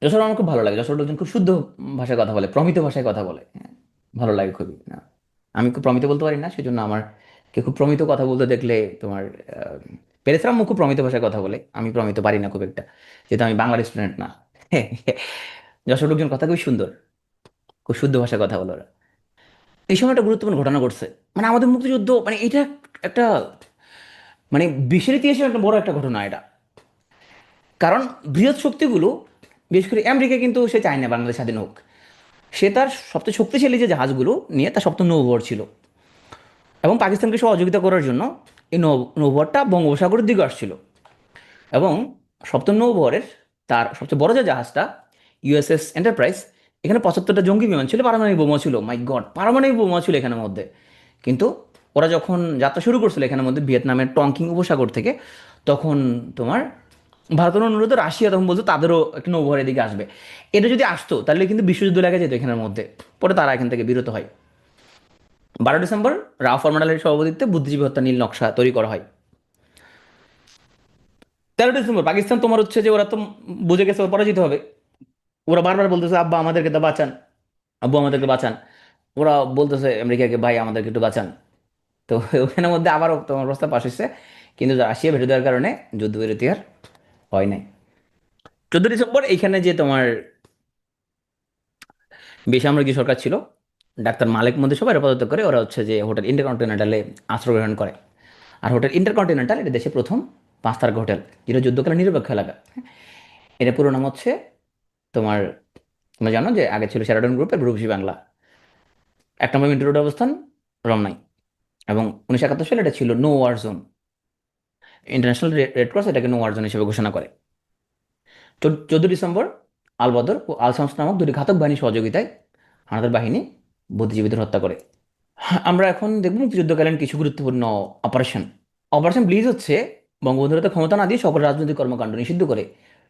যশোর আমার খুব ভালো লাগে, যশোর লোকজন খুব শুদ্ধ ভাষায় কথা বলে, প্রমিত ভাষায় কথা বলে। হ্যাঁ, ভালো লাগে খুবই। না, আমি খুব প্রমিত বলতে পারি না, সেজন্য আমার কে খুব প্রমিত কথা বলতে দেখলে তোমার পেরেছরাম খুব প্রমিত ভাষায় কথা বলে, আমি প্রমিত পারি না খুব একটা, যেহেতু আমি বাংলার স্টুডেন্ট না। যশোর লোকজন কথা খুব সুন্দর, খুব শুদ্ধ ভাষায় কথা বলে ওরা। এই সময় একটা গুরুত্বপূর্ণ ঘটনা ঘটছে, মানে আমাদের মুক্তিযুদ্ধ, মানে এটা একটা, মানে বিশ্বের ইতিহাসে একটা বড় একটা ঘটনা এটা। কারণ বৃহৎ শক্তিগুলো, বিশেষ করে আমেরিকা কিন্তু সে চায় না বাংলাদেশ স্বাধীন হোক। সে তার সবচেয়ে শক্তিশালী যে জাহাজগুলো নিয়ে তার সপ্তম নৌবহর ছিল, এবং পাকিস্তানকে সহযোগিতা করার জন্য এই নৌবহরটা বঙ্গোপসাগরের দিকে আসছিল। এবং সপ্তম নৌবহরের তার সবচেয়ে বড় যে জাহাজটা ইউএসএস এন্টারপ্রাইজ, এখানে 75টা জঙ্গি বিমান ছিল, পারমাণবিক বোমা ছিল, মাই গড পারমাণবিক বোমা ছিল এখানের মধ্যে। কিন্তু ওরা যখন যাত্রা শুরু করছিল এখানের মধ্যে ভিয়েতনামের টংকিং উপসাগর থেকে, তখন তোমার ভারতের অনুরোধে রাশিয়া তখন বলতো তাদেরও একটা নৌবহরের দিকে আসবে। এটা যদি আসতো তাহলে কিন্তু বিশ্বযুদ্ধ লেগে যেত এখানের মধ্যে। পরে তারা এখান থেকে বিরত হয়। 12 ডিসেম্বর রাও ফরমানালের সভাপতিত্বে বুদ্ধিজীবী হত্যা নীল নকশা তৈরি করা হয়। 13 ডিসেম্বর পাকিস্তান তোমার হচ্ছে যে ওরা তো বুঝে গেছে ওরা পরাজিত হবে। ওরা বারবার বলতেছে আব্বা আমাদেরকে তো বাঁচান, আব্বু আমাদেরকে বাঁচান। ওরা বলতেছে আমেরিকাকে ভাই আমাদেরকে একটু বাঁচান। তো ওখানের মধ্যে আবারও তোমার প্রস্তাব পাশ হচ্ছে, কিন্তু রাশিয়া ভেটো দেওয়ার কারণে যুদ্ধবিরতি আর হয় নাই। 14 ডিসেম্বর এইখানে যে তোমার বেসামরিক যে সরকার ছিল, ডাক্তার মালিক মধ্যে সবাই পদত্যাগ করে ওরা হচ্ছে যে হোটেল ইন্টারকন্টিনেন্টালে আশ্রয় গ্রহণ করে। আর হোটেল ইন্টারকন্টিনেন্টাল এটা দেশে প্রথম 5 তারকা হোটেল, যেটা যুদ্ধকালে নিরপেক্ষ এলাকা। এটা পুরো নাম হচ্ছে তোমার, তোমরা জানো যে আগে ছিল শেরাটন গ্রুপের রূপসী বাংলা। 1 নম্বর মিন্টো রোডে অবস্থান, রমনাই। এবং 1971 সালে এটা ছিল no war zone. International Red Cross এটাকে নো ওয়ার জোন হিসেবে ঘোষণা করে। 14 ডিসেম্বর আল বদর ও আল শামস নামক দুটি ঘাতক বাহিনীর সহযোগিতায় হানাদার বাহিনী বুদ্ধিজীবীদের হত্যা করে। আমরা এখন দেখব মুক্তিযুদ্ধকালীন কিছু গুরুত্বপূর্ণ অপারেশন। অপারেশন ব্লিজ হচ্ছে বঙ্গবন্ধুর হাতে ক্ষমতা না দিয়ে সকল রাজনৈতিক কর্মকাণ্ড নিষিদ্ধ করে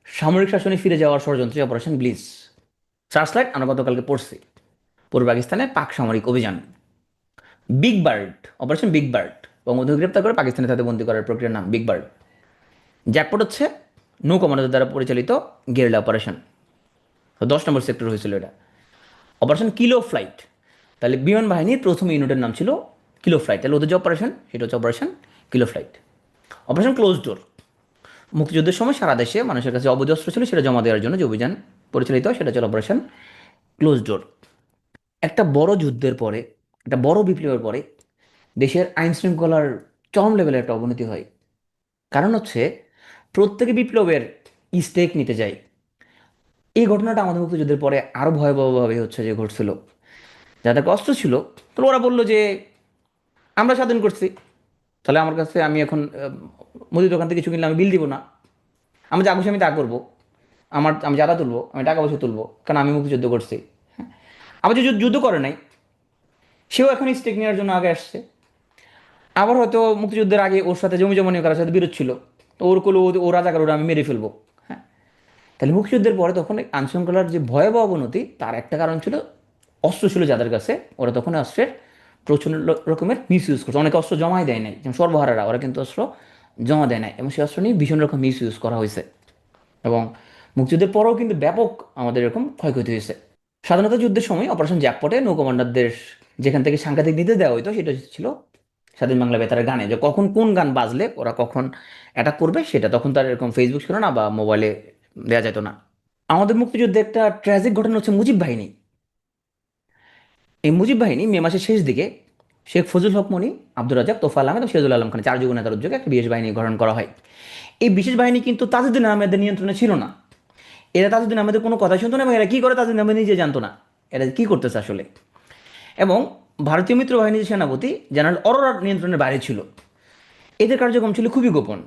সামরিক শাসনে ফিরে যাওয়ার ষড়যন্ত্রী অপারেশন ব্লিজ। সার্চলাইট আমরা গতকালকে পড়ছি, পূর্ব পাকিস্তানে পাক সামরিক অভিযান। Big bird operation big bird, Bangabandhu গ্রেপ্তার করে পাকিস্তানে তাদের বন্দী করার প্রক্রিয়ার নাম বিগ বার্ড। জ্যাকপট হচ্ছে নৌ কমান্ডারদের দ্বারা পরিচালিত গেরিলা অপারেশন। 10 নম্বর সেক্টর হয়েছিল এটা। অপারেশন কিলো ফ্লাইট, তাহলে বিমান বাহিনীর প্রথম ইউনিটের নাম ছিল কিলো ফ্লাইট, তাহলে ওদের যে অপারেশন সেটা হচ্ছে operation kilo flight. Operation close door, মুক্তিযুদ্ধের সময় সারা দেশে মানুষের কাছে অবৈধ অস্ত্র ছিল সেটা জমা দেওয়ার জন্য যে অভিযান পরিচালিত হয় সেটা ছিল অপারেশন ক্লোজ ডোর। একটা বড় যুদ্ধের পরে, একটা বড় বিপ্লবের পরে দেশের আইন শৃঙ্খলার চরম লেভেলের একটা অবনতি হয়। কারণ হচ্ছে প্রত্যেকে বিপ্লবের স্টেক নিতে যায়। এই ঘটনাটা আমাদের মুক্তিযুদ্ধের পরে আরও ভয়াবহভাবে হচ্ছে যে ঘটছিল। যাদের অস্ত্র ছিল, তাহলে ওরা বললো যে আমরা স্বাধীন করছি, তাহলে আমার কাছে আমি এখন মুদির দোকান থেকে কিছু কিনলে আমি বিল দিব না, আমি যা খুশি আমি তা করবো, আমি যারা তুলবো আমি টাকা পয়সা তুলবো, কারণ আমি মুক্তিযুদ্ধ করছি। হ্যাঁ, আবার যে যুদ্ধ করে নাই সেও এখন স্টেক নেওয়ার জন্য আগে আসছে। আবার হয়তো মুক্তিযুদ্ধের আগে ওর সাথে জমি জমা নিয়ে কারোর সাথে বিরোধ ছিল, তো ওর কোলো ও রাজাকার ওরা আমি মেরে ফেলবো। হ্যাঁ, তাহলে মুক্তিযুদ্ধের পরে তখন আইনশৃঙ্খলার যে ভয়াবহ অবনতি তার একটা কারণ ছিল অস্ত্র ছিল যাদের কাছে, ওরা তখন অস্ত্রের প্রচণ্ড রকমের মিস ইউজ করছে। অনেকে অস্ত্র জমাই দেয় নাই, যেমন সর্বহারারা ওরা কিন্তু অস্ত্র জমা দেয় নাই, এবং সেই অস্ত্র নিয়ে ভীষণ রকম মিস ইউজ করা হয়েছে। এবং মুক্তিযুদ্ধের পরেও কিন্তু ব্যাপক আমাদের এরকম ক্ষয়ক্ষতি হয়েছে। স্বাধীনতা যুদ্ধের সময় অপারেশন জ্যাকপটে নৌ কমান্ডারদের যেখান থেকে সাংঘাতিক নির্দেশ দেওয়া হতো সেটা ছিল স্বাধীন বাংলা বেতারের গানে, যে কখন কোন গান বাজলে ওরা কখন অ্যাটাক করবে সেটা তখন তার এরকম ফেসবুক ছিল না বা মোবাইলে দেওয়া যেত না। আমাদের মুক্তিযুদ্ধে একটা ট্র্যাজিক ঘটনা হচ্ছে মুজিব বাহিনী। এই মুজিব বাহিনী মে মাসের শেষ দিকে শেখ ফজল হক মনি, আব্দুর রাজাক, তোফাল আহমেদ এবং সিরাজুল আলম খান 4 যুগ নেতার উদ্যোগে একটা বিশেষ বাহিনী গঠন করা হয়। এই বিশেষ বাহিনী কিন্তু তাজউদ্দিন আহমেদের নিয়ন্ত্রণে ছিল না। এরা তাজউদ্দিন আহমেদের কোনো কথা শুনতো না, এবং এরা কী করে তাজউদ্দিন আহমেদ নিজে জানতো না এরা কী করতেছে আসলে। এবং ভারতীয় মিত্র বাহিনীর সেনাপতি জেনারেল অরোরার নিয়ন্ত্রণের বাইরে ছিল। এদের কার্যক্রম ছিল খুবই গোপন,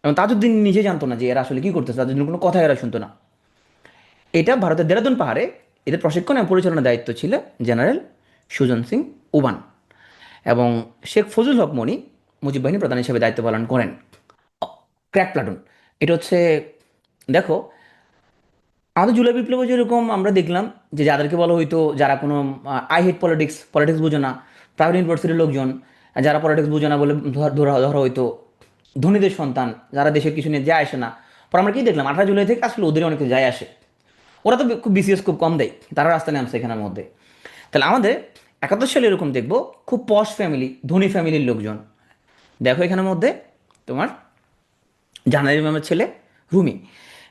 এবং তাজউদ্দিন নিজে জানতো না যে এরা আসলে কী করতেছে, তাজউদ্দিন কোনো কথা এরা শুনতো না। এটা ভারতের দেরাদুন পাহাড়ে এদের প্রশিক্ষণ এবং পরিচালনার দায়িত্ব ছিল জেনারেল সুজন সিং ওবান, এবং শেখ ফজল হক মনি মুজিব বাহিনীর প্রধান হিসেবে দায়িত্ব পালন করেন। ক্র্যাক প্লাটুন, এটা হচ্ছে, দেখো আমাদের জুলাই বিপ্লবে যেরকম আমরা দেখলাম যে যাদেরকে বলা হইতো যারা কোনো আই হেট পলিটিক্স, পলিটিক্স বোঝে না, প্রাইভেট ইউনিভার্সিটির লোকজন, যারা পলিটিক্স বোঝে না বলে ধরা ধরা হইতো ধনীদের সন্তান, যারা দেশের কিছু নিয়ে যায় আসে না। পর আমরা কি দেখলাম 18 জুলাই থেকে আসলে ওদের অনেক যায় আসে। ওরা তো খুব বিসিএস খুব কম দেয়, তারা রাস্তায় নামছে এখানের মধ্যে। তাহলে আমাদের 71 সালে এরকম দেখবো খুব পশ ফ্যামিলি, ধনী ফ্যামিলির লোকজন, দেখো এখানের মধ্যে তোমার জাহানারা ইমামের ছেলে রুমি।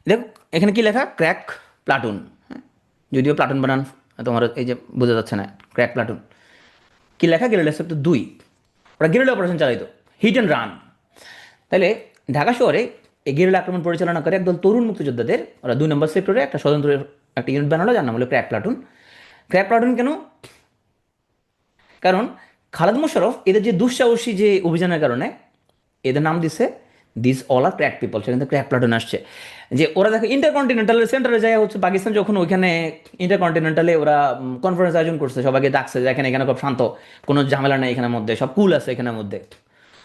দেখো এখানে কি লেখা, ক্র্যাক প্লাটুন। হ্যাঁ, যদিও প্লাটুন বানান তোমার এই যে বোঝা যাচ্ছে না, ক্র্যাক প্লাটুন। কি লেখা, গেরিলা সেক্টর 2, ওরা গেরিলা অপারেশন চালাইতো, হিট অ্যান্ড রান। তাহলে ঢাকা শহরে এই গেরিলা আক্রমণ পরিচালনা করে একদল তরুণ মুক্তিযোদ্ধাদের ওরা 2 নম্বর সেক্টরে একটা স্বতন্ত্র একটা ইউনিট বানালো, যার নাম হলো ক্র্যাক প্লাটুন। ক্র্যাক প্লাটুন কেন, কারণ খালেদ মোশাররফ এদের যে দুঃসাহসী যে অভিযানের কারণে এদের নাম দিছে this all are crack people, সেখান থেকে ক্র্যাক প্লাটুন আসছে। যে ওরা দেখো ইন্টারকন্টিনেন্টালের সেন্টারে যায় হচ্ছে পাকিস্তান, যখন ওইখানে ইন্টারকন্টিনেন্টালে ওরা কনফারেন্স আয়োজন করছে, সবাইকে ডাকছে যে এখানে এখানে খুব শান্ত, কোনো ঝামেলা নেই এখানের মধ্যে, সব কুল আছে এখানের মধ্যে।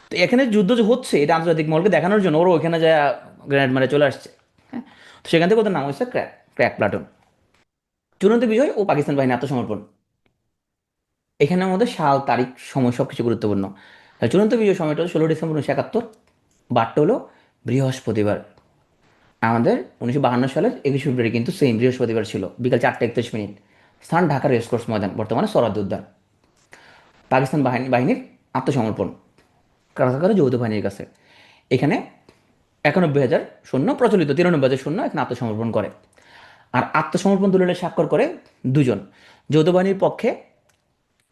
তো এখানে যুদ্ধ যে হচ্ছে এটা আন্তর্জাতিক মহলকে দেখানোর জন্য ওরা ওইখানে যায় গ্রেনেড মারে চলে আসছে। হ্যাঁ, তো সেখান থেকে ওদের নাম হচ্ছে ক্র্যাক ক্র্যাক প্লাটুন। চূড়ান্ত বিজয় ও পাকিস্তান বাহিনী আত্মসমর্পণ, এখানের মধ্যে সাল তারিখ সময় সব কিছু গুরুত্বপূর্ণ। তাহলে চূড়ান্ত বিজয় সময়টা হলো 16 ডিসেম্বর 1971, বারটা হলো বৃহস্পতিবার। আমাদের 1952 সালের 21 ফেব্রুয়ারি কিন্তু সেম বৃহস্পতিবার ছিল, বিকাল 4:31। স্থান ঢাকার রেসকোর্স ময়দান, বর্তমানে সরাদ্দি উদ্যান। পাকিস্তান বাহিনীর আত্মসমর্পণ কারাগারে যৌথ বাহিনীর কাছে। এখানে 91,000 সৈন্য, প্রচলিত 93,000 সৈন্য এখানে আত্মসমর্পণ করে। আর আত্মসমর্পণ দলিলে স্বাক্ষর করে দুজন, যৌথ বাহিনীর পক্ষে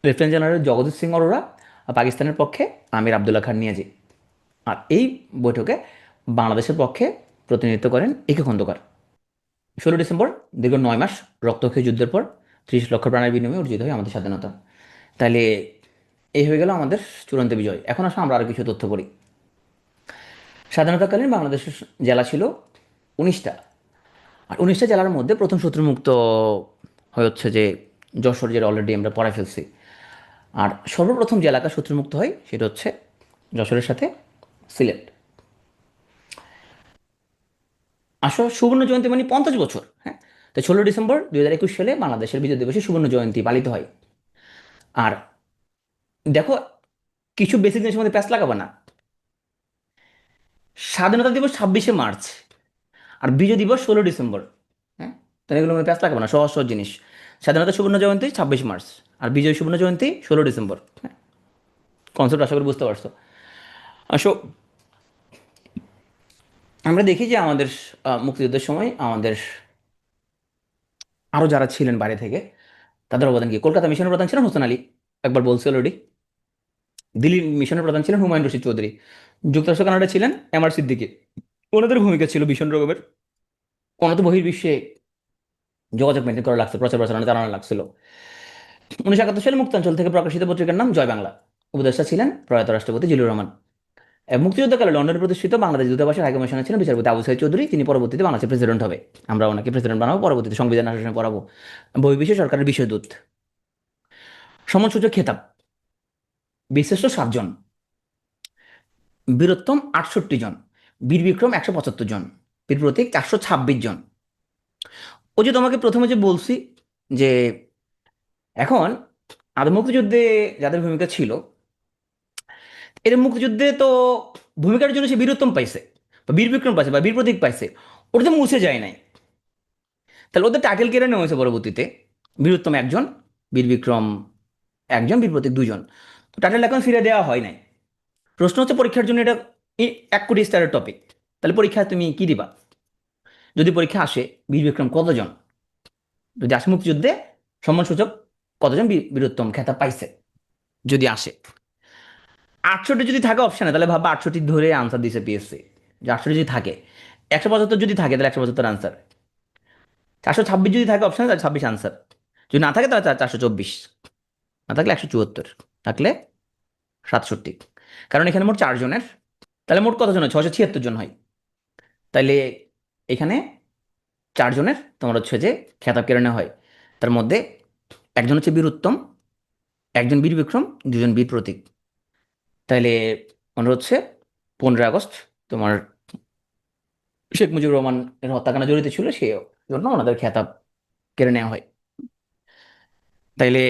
লেফটেন্যান্ট জেনারেল জগদীশ সিং অরোরা, আর পাকিস্তানের পক্ষে আমির আবদুল্লাহ খান নিয়াজি। আর এই বৈঠকে বাংলাদেশের পক্ষে প্রতিনিধিত্ব করেন একে খন্দকার। 16 ডিসেম্বর দীর্ঘ 9 মাস রক্তক্ষয়ী যুদ্ধের পর 30 লক্ষ প্রাণের বিনিময়ে অর্জিত হয় আমাদের স্বাধীনতা। তাহলে এই হয়ে গেল আমাদের চূড়ান্ত বিজয়। এখন আসলে আমরা আরও কিছু তথ্য করি। স্বাধীনতাকালীন বাংলাদেশের জেলা ছিল 19টা। আর 19টা জেলার মধ্যে প্রথম শত্রুমুক্ত হচ্ছে যে যশোর, যেটা অলরেডি আমরা পড়ায় ফেলছি। আর সর্বপ্রথম যে এলাকা শত্রুমুক্ত হয় সেটা হচ্ছে যশোরের সাথে সিলেট। আসলে সুবর্ণ জয়ন্তী মানে 50 বছর। হ্যাঁ, তো 16 ডিসেম্বর 2021 সালে বাংলাদেশের বিজয় দিবসে সুবর্ণ জয়ন্তী পালিত হয়। আর দেখো, কিছু বেসিক জিনিসের মধ্যে প্যাচ লাগাবে না। স্বাধীনতা দিবস 26শে মার্চ, আর বিজয় দিবস 16 ডিসেম্বর। হ্যাঁ, তাহলে এগুলো মধ্যে প্যাচ লাগাবে না, সহজ সহজ জিনিস। স্বাধীনতা সুবর্ণ জয়ন্তী 26 মার্চ, আর বিজয় সুবর্ণ জয়ন্তী 16 ডিসেম্বর। হ্যাঁ, কনসেপ্ট আশা করি বুঝতে পারছো। আসো, আমরা দেখি যে আমাদের মুক্তিযুদ্ধের সময় আমাদের আরও যারা ছিলেন বাইরে থেকে তাদের অবদান কি। কলকাতা মিশনের প্রধান ছিলেন হোসেন আলী, একবার বলছি অলরেডি। দিল্লি মিশনের প্রধান ছিলেন হুমায়ুন রশিদ চৌধুরী। যুক্তরাষ্ট্র কানাডা ছিলেন এমআর সিদ্দিকী। ওনাদের ভূমিকা ছিল ভীষণ রকমের। ওনাদের বহির্বিশ্বে যোগাযোগ মেনটেন করা লাগছে, প্রচার প্রচারণা চালানো লাগছিল। 1971 সালে মুক্তাঞ্চল থেকে প্রকাশিত পত্রিকার নাম জয় বাংলা। উপদেষ্টা ছিলেন প্রয়াত রাষ্ট্রপতি জিল্লুর রহমান। মুক্তিযুদ্ধকালে লন্ডনে প্রতিষ্ঠিত বাংলাদেশ দূতাবাসের হাইকমিশনে ছিলেন বিচারপতি আবু সাইদ চৌধুরী। তিনি পরবর্তীতে বাংলাদেশের প্রেসিডেন্ট হবে, আমরা ওনাকে প্রেসিডেন্ট বানাবো, পরবর্তীতে সংবিধান শাসনে পড়াবো। বহির্বিশ্বে সরকারের বিষয়দূত। সম্মানসূচক খেতাব, বীরশ্রেষ্ঠ 7 জন, বীরোত্তম 68 জন, বীর বিক্রম 175 জন, বীর প্রতীক 426 জন। ওই যে তোমাকে প্রথমে যে বলছি যে এখন আদম মুক্তিযুদ্ধে যাদের ভূমিকা ছিল, এর মুক্তিযুদ্ধে তো ভূমিকার জন্য সে বীরোত্তম পাইছে বা বীর বিক্রম পাইছে বা বীর প্রতীক পাইছে, ওটা তো মুছে যায় নাই। তাহলে ওদের টাইটেল কেড়ে নেওয়া হয়েছে পরবর্তীতে, বীরোত্তম 1 জন, বীর বিক্রম 1 জন, বীর প্রতীক 2 জন। তো টাইটেল এখন ফিরে দেওয়া হয় নাই। প্রশ্ন হচ্ছে পরীক্ষার জন্য এটা 1 কোটি স্টারের টপিক, তাহলে পরীক্ষায় তুমি কি দিবা? যদি পরীক্ষা আসে বীর বিক্রম কতজন, যদি আসে মুক্তিযুদ্ধে সম্মানসূচক কতজন বীরোত্তম খেতাব পাইছে, যদি আসে 68 যদি থাকে অপশানে, তাহলে ভাববা 68 ধরে আনসার দিছে পিএসসি। যে 68 যদি থাকে, 175 যদি থাকে তাহলে 175 আনসার, 426 যদি থাকে অপশানে তাহলে 26 আনসার, যদি না থাকে তাহলে 424, না থাকলে 174, থাকলে 67। কারণ এখানে মোট 4 জনের, তাহলে মোট কতজন হয়, 676 জন হয়। তাইলে এখানে 4 জনের তোমার হচ্ছে যে খেতাব কেড়ে নেওয়া হয়। তার মধ্যে 1 জন হচ্ছে বীর উত্তম, 1 জন বীর বিক্রম, 2 জন বীর প্রতীক। তাইলে মনে হচ্ছে 15 আগস্ট তোমার শেখ মুজিবুর রহমান এর হত্যাকাণ্ডে জড়িত ছিল, সেই জন্য ওনাদের খেতাব কেড়ে নেওয়া হয়। তাইলে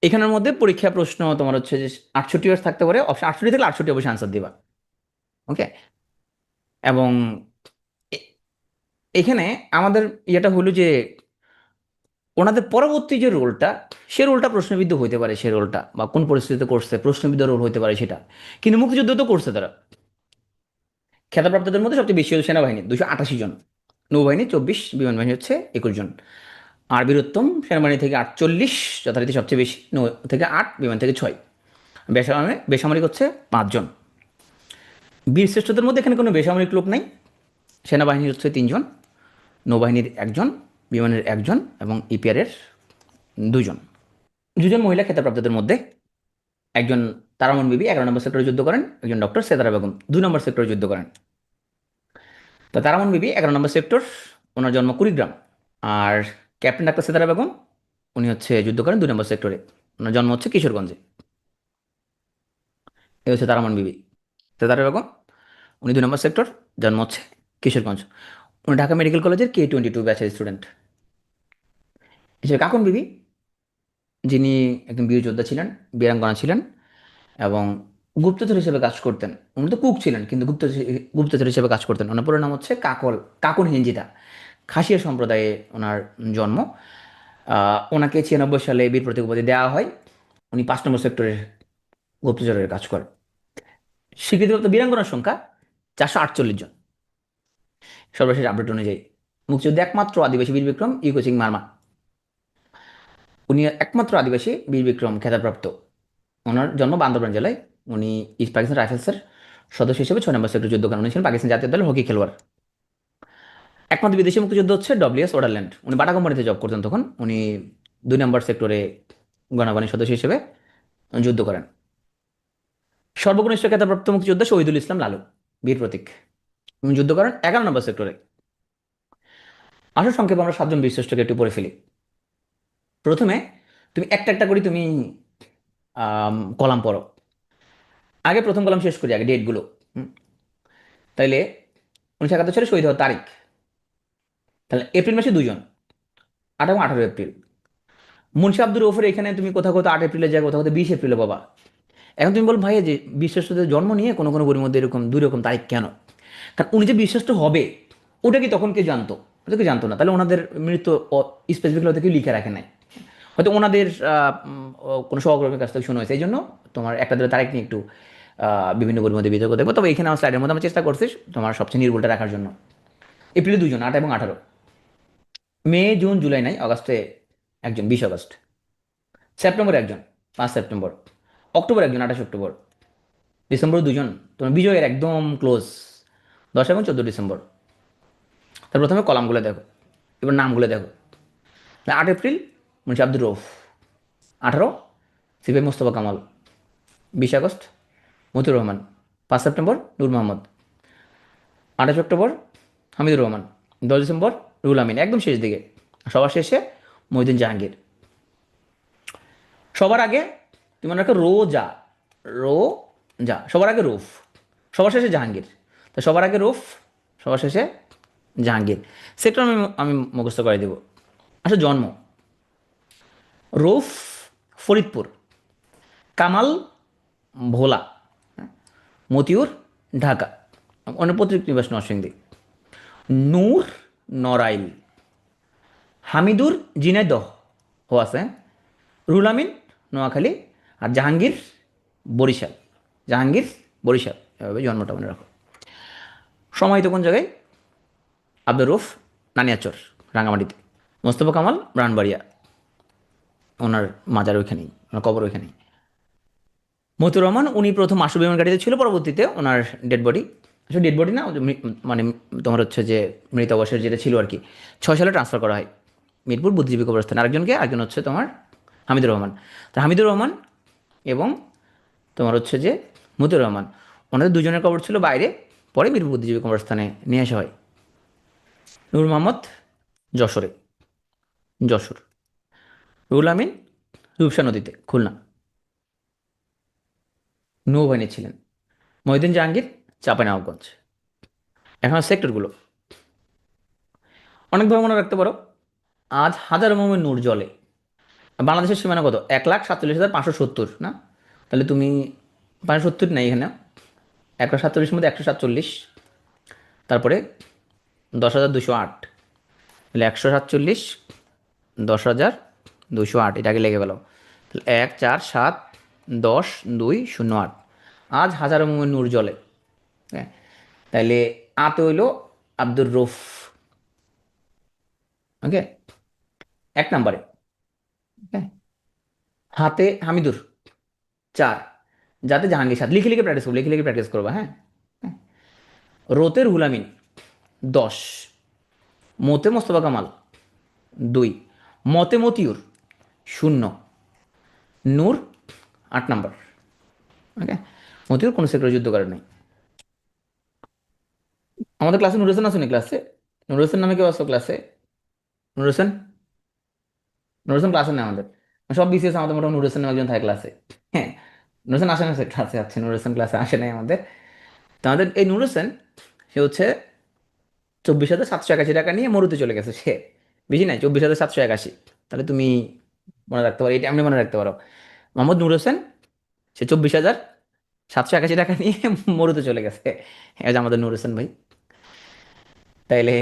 এখানের মধ্যে পরীক্ষা প্রশ্ন তোমার হচ্ছে যে 68 ইয়ার্স থাকতে পারে, অপশন 68 থেকে 68 অবশ্যই আনসার দিবা। ওকে, এবং এ- এখানে আমাদের ইয়েটা হলো যে ওনাদের পরবর্তী যে রোলটা, সে রোলটা প্রশ্নবিদ্ধ হতে পারে, সে রোলটা বা কোন পরিস্থিতিতে করছে প্রশ্নবিদ্ধ রোল হতে পারে সেটা, কিন্তু মুক্তিযুদ্ধ তো করছে তারা। খেতাবপ্রাপ্তদের মধ্যে সবচেয়ে বেশি হল সেনাবাহিনী 288 জন, নৌবাহিনী 24, বিমান বাহিনী হচ্ছে 21 জন। আর বীরোত্তম সেনাবাহিনী থেকে 48, যথারীতি সবচেয়ে বেশি, নৌ থেকে 8, বিমান থেকে 6, বেসামরিক হচ্ছে 5 জন। বীরশ্রেষ্ঠদের মধ্যে এখানে কোনো বেসামরিক লোক নাই। সেনাবাহিনীর হচ্ছে 3 জন, নৌবাহিনীর 1 জন, বিমানের 1 জন এবং ইপিআরের 2 জন। 2 জন মহিলা খেতাবপ্রাপ্তদের মধ্যে একজন তারামন বিবি 11 নম্বর সেক্টরে যুদ্ধ করেন, একজন ডক্টর সেতারা বেগম 2 নম্বর সেক্টরে যুদ্ধ করেন। তো তারামন বিবি 11 নম্বর সেক্টর, ওনার জন্ম কুড়িগ্রাম। আর ক্যাপ্টেন ডাক্তার সেতারা বেগম, উনি হচ্ছে যুদ্ধ করেন 2 নম্বর সেক্টরে, ওনার জন্ম হচ্ছে কিশোরগঞ্জে। এই হচ্ছে তারামন বিবি সেতারা বেগম, উনি 2 নম্বর সেক্টর, জন্ম হচ্ছে কিশোরগঞ্জ। উনি ঢাকা মেডিকেল কলেজের K-22 ব্যাচের স্টুডেন্ট। এছাড়া কাকন বিবি, যিনি একজন বীর যোদ্ধা ছিলেন, বীরাঙ্গনা ছিলেন এবং গুপ্তচর হিসেবে কাজ করতেন। উনি তো কুক ছিলেন কিন্তু গুপ্তচর হিসেবে কাজ করতেন। ওনার পুরো নাম হচ্ছে কাকন হিঞ্জিতা। খাসিয়া সম্প্রদায়ে ওনার জন্ম। ওনাকে 96 সালে বীর প্রতীক উপাধি দেওয়া হয়। উনি 5 নম্বর সেক্টরের গুপ্তচরের কাজ করেন। স্বীকৃতিপ্রাপ্ত বীরাঙ্গনার সংখ্যা 448 জন, সর্বশেষ আপডেট অনুযায়ী। মুক্তিযুদ্ধে একমাত্র আদিবাসী বীর বিক্রম ইউকো সিং মারমা, উনি একমাত্র আদিবাসী বীর বিক্রম খেতাবপ্রাপ্ত। ওনার জন্ম বান্দরবান জেলায়। উনি ইস্ট পাকিস্তান রাইফেলসের সদস্য হিসেবে 6 নম্বর সেক্টর যুদ্ধ করেন। উনি ছিলেন পাকিস্তান জাতীয় দলের হকি খেলোয়াড়। একমাত্র বিদেশি মুক্তিযুদ্ধ হচ্ছে WS ওডারল্যান্ড, উনি বাটা কোম্পানিতে জব করতেন তখন। উনি 2 নম্বর সেক্টরে গণবাহিনীর সদস্য হিসেবে যুদ্ধ করেন। সর্বকনিষ্ঠ খেতাবপ্রাপ্ত মুক্তিযোদ্ধা শহীদুল ইসলাম লালু, বীর প্রতীক, উনি যুদ্ধ করেন 11 নম্বর সেক্টরে। আসল সংক্ষেপে আমরা 7 জন বীরশ্রেষ্ঠকে একটু পড়ে ফেলি। প্রথমে তুমি একটা একটা করে তুমি কলাম পড়ো। আগে প্রথম কলাম শেষ করি, আগে ডেটগুলো। তাইলে 1971 সালে শহীদ হওয়ার তারিখ, তাহলে এপ্রিল মাসে 2 জন, 8 এবং 18 এপ্রিল। মুন্সি আব্দুর রউফের এখানে তুমি কোথাও কোথাও 8 এপ্রিলে যায়, কোথাও কোথাও 20 এপ্রিলে বাবা। এখন তুমি বল ভাই যে বীরশ্রেষ্ঠদের জন্ম নিয়ে কোনো কোনো বইয়ের মধ্যে এরকম 2 রকম তারিখ কেন? কারণ উনি যে বীরশ্রেষ্ঠ হবে ওটা কি তখন কে জানতো? ওটা কি জানতো না। তাহলে ওনাদের মৃত্যু স্পেসিফিক হয়তো কেউ লিখে রাখে নাই, হয়তো ওনাদের কোনো সহকর্মীর কাছ থেকে শোনা হয়েছে। এই জন্য তোমার একটা দুটো তারিখ নিয়ে একটু বিভিন্ন বইয়ের মধ্যে বিতর্ক দেখবো। তবে এখানে আমার স্লাইডের মধ্যে আমি চেষ্টা করছি তোমার সবচেয়ে নির্ভুলটা রাখার জন্য। এপ্রিলে 2 জন, 8 এবং 18। মে জুন জুলাই নাই, অগাস্টে 1 জন, 20 আগস্ট। সেপ্টেম্বর 1 জন, 5 সেপ্টেম্বর। অক্টোবর 1 জন, 28 অক্টোবর। ডিসেম্বর 2 জন, তোমার বিজয়ের একদম ক্লোজ, 10 এবং 14 ডিসেম্বর। তার প্রথমে কলামগুলো দেখো, এবার নামগুলো দেখো। 8 এপ্রিল মুন্সি আব্দুর রউফ, 18 সিপাহি মোস্তফা কামাল, 20 আগস্ট মতিউর রহমান, 5 সেপ্টেম্বর নূর মোহাম্মদ, 28 অক্টোবর হামিদুর রহমান, 10 ডিসেম্বর রুহুল আমিন, একদম শেষ দিকে। সবার শেষে মহিউদ্দিন জাহাঙ্গীর। সবার আগে তুমি মনে রাখো রো যা, সবার আগে রুফ, সবার শেষে জাহাঙ্গীর। তো সবার আগে রুফ, সবার শেষে জাহাঙ্গীর। সেক্টর আমি আমি মুখস্থ করে দেব। আসলে জন্ম রুফ ফরিদপুর, কামাল ভোলা, মতিউর ঢাকা, অনেক পৈতৃক নিবাস নরসিংদী, নূর নড়াইল, হামিদুর ঝিনাইদহ ও আছে, রুহুল আমিন নোয়াখালী, আর জাহাঙ্গীর বরিশাল। জাহাঙ্গীর বরিশাল, এভাবে জন্মটা মনে রাখো। সমাহিত কোন জায়গায়? আব্দুর রউফ নানিয়াচর রাঙামাটিতে, মোস্তফা কামাল ব্রাহ্মণবাড়িয়া, ওনার মাজার ওইখানেই, ওনার কবর ওইখানেই। মতিউর রহমান উনি প্রথম আশু বিমান গাড়িতে ছিল, পরবর্তীতে ওনার ডেড বডি, আসলে ডেড বডি না, মানে তোমার হচ্ছে যে মৃত অবসর যেটা ছিল আর কি, 6 সালে ট্রান্সফার করা হয় মিরপুর বুদ্ধিজীবী কবরস্থানে। আরেকজন হচ্ছে তোমার হামিদুর রহমান। তো হামিদুর রহমান এবং তোমার হচ্ছে যে মতিউর রহমান, ওনাদের 2 জনের কবর ছিল বাইরে, পরে মিরপুর বুদ্ধিজীবী কবরস্থানে নিয়ে আসা হয়। নূর মোহাম্মদ যশোরে, যশোর। রুহুল আমিন রূপসা নদীতে, খুলনা, নৌবাহিনী ছিলেন। মহিউদ্দিন জাহাঙ্গীর চাঁপাইনবাবগঞ্জ। এখন সেক্টরগুলো অনেকভাবে মনে রাখতে পারো। আজ হাজার মোমের নূর জলে, বাংলাদেশের সীমানা কত? 1,47,570 না? তাহলে তুমি 570 নেই এখানে, 1,47,000 মধ্যে 147, তারপরে 10,208, তাহলে 147 10,208, এটাকে লেগে গেল। তাহলে 1, 4, 7, 10, 2, 0, 8। আজ হাজারো মোমের নূর জ্বলে। হ্যাঁ, তাইলে আতে হইল আব্দুর রউফ। ওকে, 1 নম্বরে। ওকে, হাতে হামিদুর 4, যাতে জাহাঙ্গীর 7। লিখে লিখে প্র্যাকটিস করবো, লিখে লিখে প্র্যাকটিস করবা। হ্যাঁ, রোতে রুহুল আমিন 10, মোতে মোস্তফা কামাল 2, মতে মতিউর 0, নূর 8 নম্বর। ওকে, মতিউর কোনো সেক্টরে যুদ্ধ করে নাই। আমাদের ক্লাসে নুর হোসেন আসেনি ক্লাসে? নুর হোসেন নামে কেউ আসো ক্লাসে? নুর হোসেন, নুর হোসেন ক্লাসে নেই আমাদের। সব বিসিএস আমাদের মোটামুটি নুর হোসেন নামে একজন থাকে ক্লাসে। হ্যাঁ, নুর হোসেন আসে না ক্লাসে? আছে, নুর হোসেন ক্লাসে আসে নাই আমাদের। তো আমাদের এই নুর হোসেন, সে হচ্ছে 24,781 টাকা নিয়ে মরুতে চলে গেছে সে। বেশি নাই, 24,781। তাহলে তুমি মনে রাখতে পারো, এটা এমনি মনে রাখতে পারো। মোহাম্মদ নুর হোসেন, সে 24,781 টাকা নিয়ে মরুতে চলে গেছে। এই যে আমাদের নুর হোসেন ভাই। তাইলে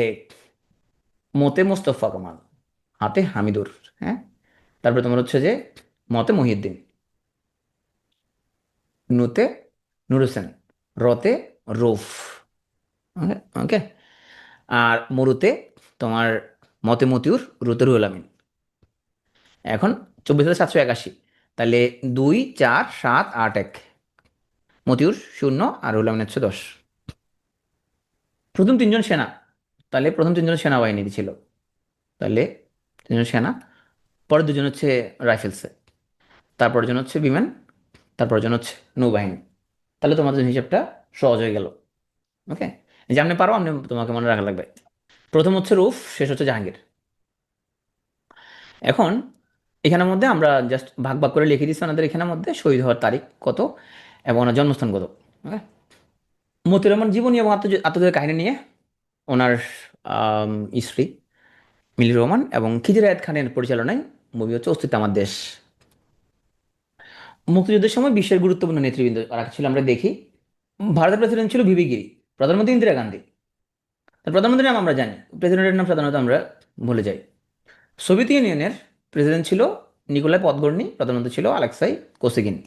মতে মোস্তফা কামাল, হাতে হামিদুর। হ্যাঁ, তারপরে তোমার হচ্ছে যে মতে মহিউদ্দিন, নুতে নুর হোসেন, রতে রৌফ। ওকে ওকে। আর মরুতে তোমার মতে মতিউর, রুতে রুহুল আমিন। এখন 24,781, তাহলে 2, 4, 7, 8, 1। মতিউর 0 আর রুহুল আমিন হচ্ছে 10। প্রথম তিনজন সেনা, তাহলে প্রথম তিনজন সেনাবাহিনী ছিল। তাহলে তিনজন সেনা, পরের দুজন হচ্ছে রাইফেলসে, তারপরের জন হচ্ছে বিমান, তারপরের জন হচ্ছে নৌবাহিনী। তাহলে তোমাদের হিসাবটা সহজ হয়ে গেল। ওকে, যে আপনি পারো, আপনি তোমাকে মনে রাখা লাগবে। প্রথম হচ্ছে রুফ, শেষ হচ্ছে জাহাঙ্গীর। এখন এখানের মধ্যে আমরা জাস্ট ভাগ ভাগ করে লিখে দিচ্ছি ওনাদের এখানের মধ্যে শহীদ হওয়ার তারিখ কত এবং ওনার জন্মস্থান কত। ওকে, মতিউর রহমান জীবনী এবং আত্মজয়ের কাহিনী নিয়ে ওনার স্ত্রী মিলির রহমান এবং খিজির আয়াত খানের পরিচালনায় মুভি হচ্ছে অস্তিত্ব আমার দেশ। মুক্তিযুদ্ধের সময় বিশ্বের গুরুত্বপূর্ণ নেতৃবৃন্দ আর ছিল আমরা দেখি। ভারতের প্রেসিডেন্ট ছিল ভিভি গিরি, প্রধানমন্ত্রী ইন্দিরা গান্ধী। তার প্রধানমন্ত্রীর নাম আমরা জানি, প্রেসিডেন্টের নাম সাধারণত আমরা ভুলে যাই। সোভিয়েত ইউনিয়নের প্রেসিডেন্ট ছিল নিকোলাই পদগর্নি, প্রধানমন্ত্রী ছিল আলেক্সাই কোসিগিন।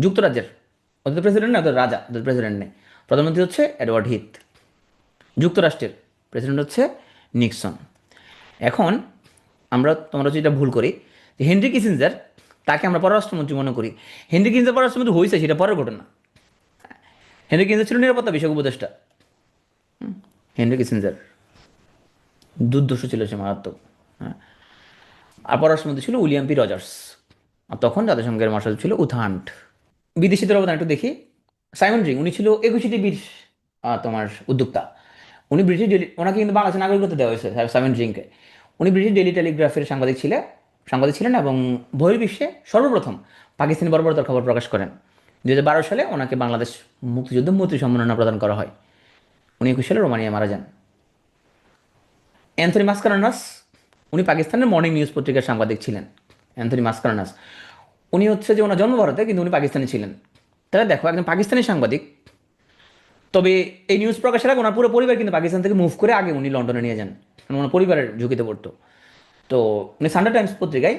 যুক্তরাজ্যের, ওদের প্রেসিডেন্ট না, ওদের রাজা, ওদের প্রেসিডেন্ট নেই, প্রধানমন্ত্রী হচ্ছে এডওয়ার্ড হিথ। যুক্তরাষ্ট্রের প্রেসিডেন্ট হচ্ছে নিক্সন। এখন তোমরা যেটা ভুল করি, যে হেনরি কিসিঞ্জার, তাকে আমরা পররাষ্ট্রমন্ত্রী মনে করি। হেনরি কিসিঞ্জার পররাষ্ট্রমন্ত্রী হয়েছে সেটা পরের ঘটনা। হেনরি কিসিঞ্জার ছিল নিরাপত্তা বিষয়ক উপদেষ্টা। হেনরি কিসিঞ্জার দুর্দর্শ ছিল সে, মারাত্মক। হ্যাঁ, আর পররাষ্ট্রমন্ত্রী ছিল উইলিয়াম পি রজার্স। আর তখন জাতিসংঘের মহাসচিব ছিল উথান্ট। বিদেশিদের অবদান একটু দেখি। সাইমন রিং, উনি ছিল 21টি তোমার উদ্যোক্তা। উনি ব্রিটিশ ডেলি, ওনাকে কিন্তু বাংলাদেশের নাগরিকত্ব দেওয়া হয়েছে সাইমন রিংকে। উনি ব্রিটিশ ডেলি টেলিগ্রাফের সাংবাদিক ছিলেন এবং বহির্বিশ্বে সর্বপ্রথম পাকিস্তানি বর্বরতার খবর প্রকাশ করেন। 2012 সালে ওনাকে বাংলাদেশ মুক্তিযুদ্ধ মৈত্রী সম্মাননা প্রদান করা হয়। উনি 21 সালে রোমানিয়া মারা যান। অ্যান্থনি মাসকারেনাস, উনি পাকিস্তানের মর্নিং নিউজ পত্রিকার সাংবাদিক ছিলেন। অ্যান্থনি মাসকারেনাস, উনি হচ্ছে যে ওনার জন্ম ভারতে কিন্তু উনি পাকিস্তানি ছিলেন। তাহলে দেখো, একজন পাকিস্তানি সাংবাদিক, তবে এই নিউজ প্রকাশের আগে ওনার পুরো পরিবার কিন্তু পাকিস্তান থেকে মুভ করে আগে উনি লন্ডনে নিয়ে যান, কারণ ওনার পরিবারের ঝুঁকিতে পড়তো। তো উনি সানডে টাইমস পত্রিকায়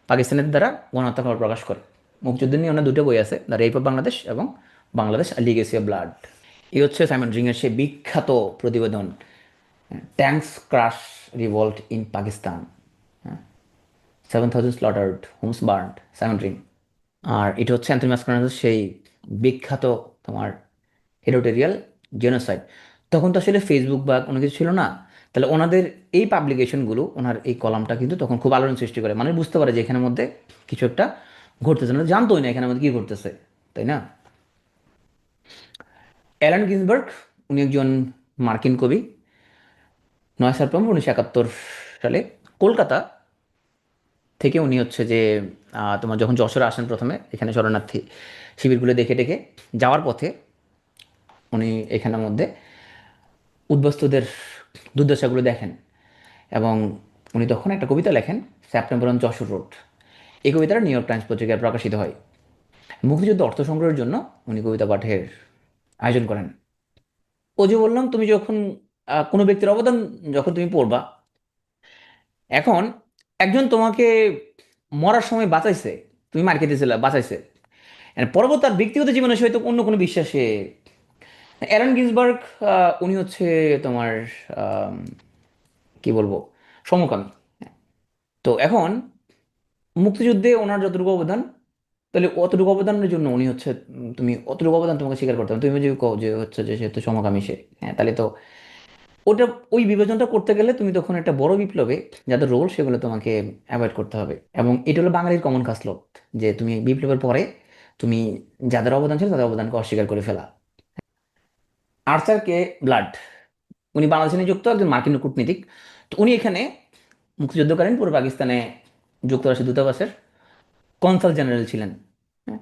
পাকিস্তানের দ্বারা গণহত্যা খবর প্রকাশ করে। মুক্তিযুদ্ধ নিয়ে ওনার দুটো বই আছে, দ্য রেপ অফ বাংলাদেশ এবং বাংলাদেশ লিগেসি অফ ব্লাড। এই হচ্ছে সাইমন রিংয়ের সেই বিখ্যাত প্রতিবেদন, tanks crush revolt in Pakistan, 7,000 slaughtered, homes burned, Simon Ring. আর এটা হচ্ছে অ্যান্থনি মাসকারেনাসের সেই বিখ্যাত তোমার হেরিটোরিয়াল জেনোসাইড। তখন তো আসলে ফেসবুক বা কোনো কিছু ছিল না। তাহলে ওনাদের এই পাবলিকেশনগুলো, ওনার এই কলামটা কিন্তু তখন খুব আলোড়ন সৃষ্টি করে, মানে বুঝতে পারে যে এখানের মধ্যে কিছু একটা ঘটতেছে না, জানতোই না এখানের মধ্যে কী ঘটতেছে, তাই না? অ্যালান গিন্সবার্গ, উনি একজন মার্কিন কবি। 9 সেপ্টেম্বর 1971 সালে কলকাতা থেকে উনি হচ্ছে যে তোমার যখন যশোরে আসেন প্রথমে, এখানে শরণার্থী শিবিরগুলো দেখে টেকে যাওয়ার পথে উনি এখানের মধ্যে উদ্বাস্তুদের দুর্দশাগুলো দেখেন এবং উনি তখন একটা কবিতা লেখেন, সেপ্টেম্বর অন যশোর রোড। এই কবিতাটা নিউ ইয়র্ক টাইমস পত্রিকায় প্রকাশিত হয়। মুক্তিযুদ্ধ অর্থ সংগ্রহের জন্য উনি কবিতা পাঠের আয়োজন করেন। ও যে বললাম, তুমি যখন কোনো ব্যক্তির অবদান যখন তুমি পড়বা, এখন একজন তোমাকে মরার সময় বাঁচাইছে, তুমি মার খেতেছিলে, বাঁচাইছে, আর পরবর্তী তার ব্যক্তিগত জীবনে সে হয়তো অন্য কোনো বিশ্বাসে, অ্যারন গিন্সবার্গ, উনি হচ্ছে তোমার আম, কি বলবো, সমকামী। তো এখন মুক্তিযুদ্ধে ওনার যতটুকু অবদান, তাহলে অতটুকু অবদানের জন্য উনি হচ্ছে, তুমি অতটুকু অবদান তোমাকে স্বীকার করতে হবে। তুমি যদি কও যে হচ্ছে যে সে তো সমকামী সে, হ্যাঁ, তাহলে তো ওটা, ওই বিভাজনটা করতে গেলে তুমি তখন একটা বড় বিপ্লবে যাদের রোল সেগুলো তোমাকে অ্যাভয়েড করতে হবে। এবং এটা হলো বাঙালির কমন খাসলত, যে তুমি বিপ্লবের পরে তুমি যাদের অবদান ছিল তাদের অবদানকে অস্বীকার করে ফেলা। আর্থার কে ব্লাড, উনি বাংলাদেশে নিযুক্ত একজন মার্কিন কূটনীতিক। তো উনি এখানে মুক্তিযুদ্ধকালীন পূর্ব পাকিস্তানে যুক্তরাষ্ট্রের দূতাবাসের কনসাল জেনারেল ছিলেন। হ্যাঁ,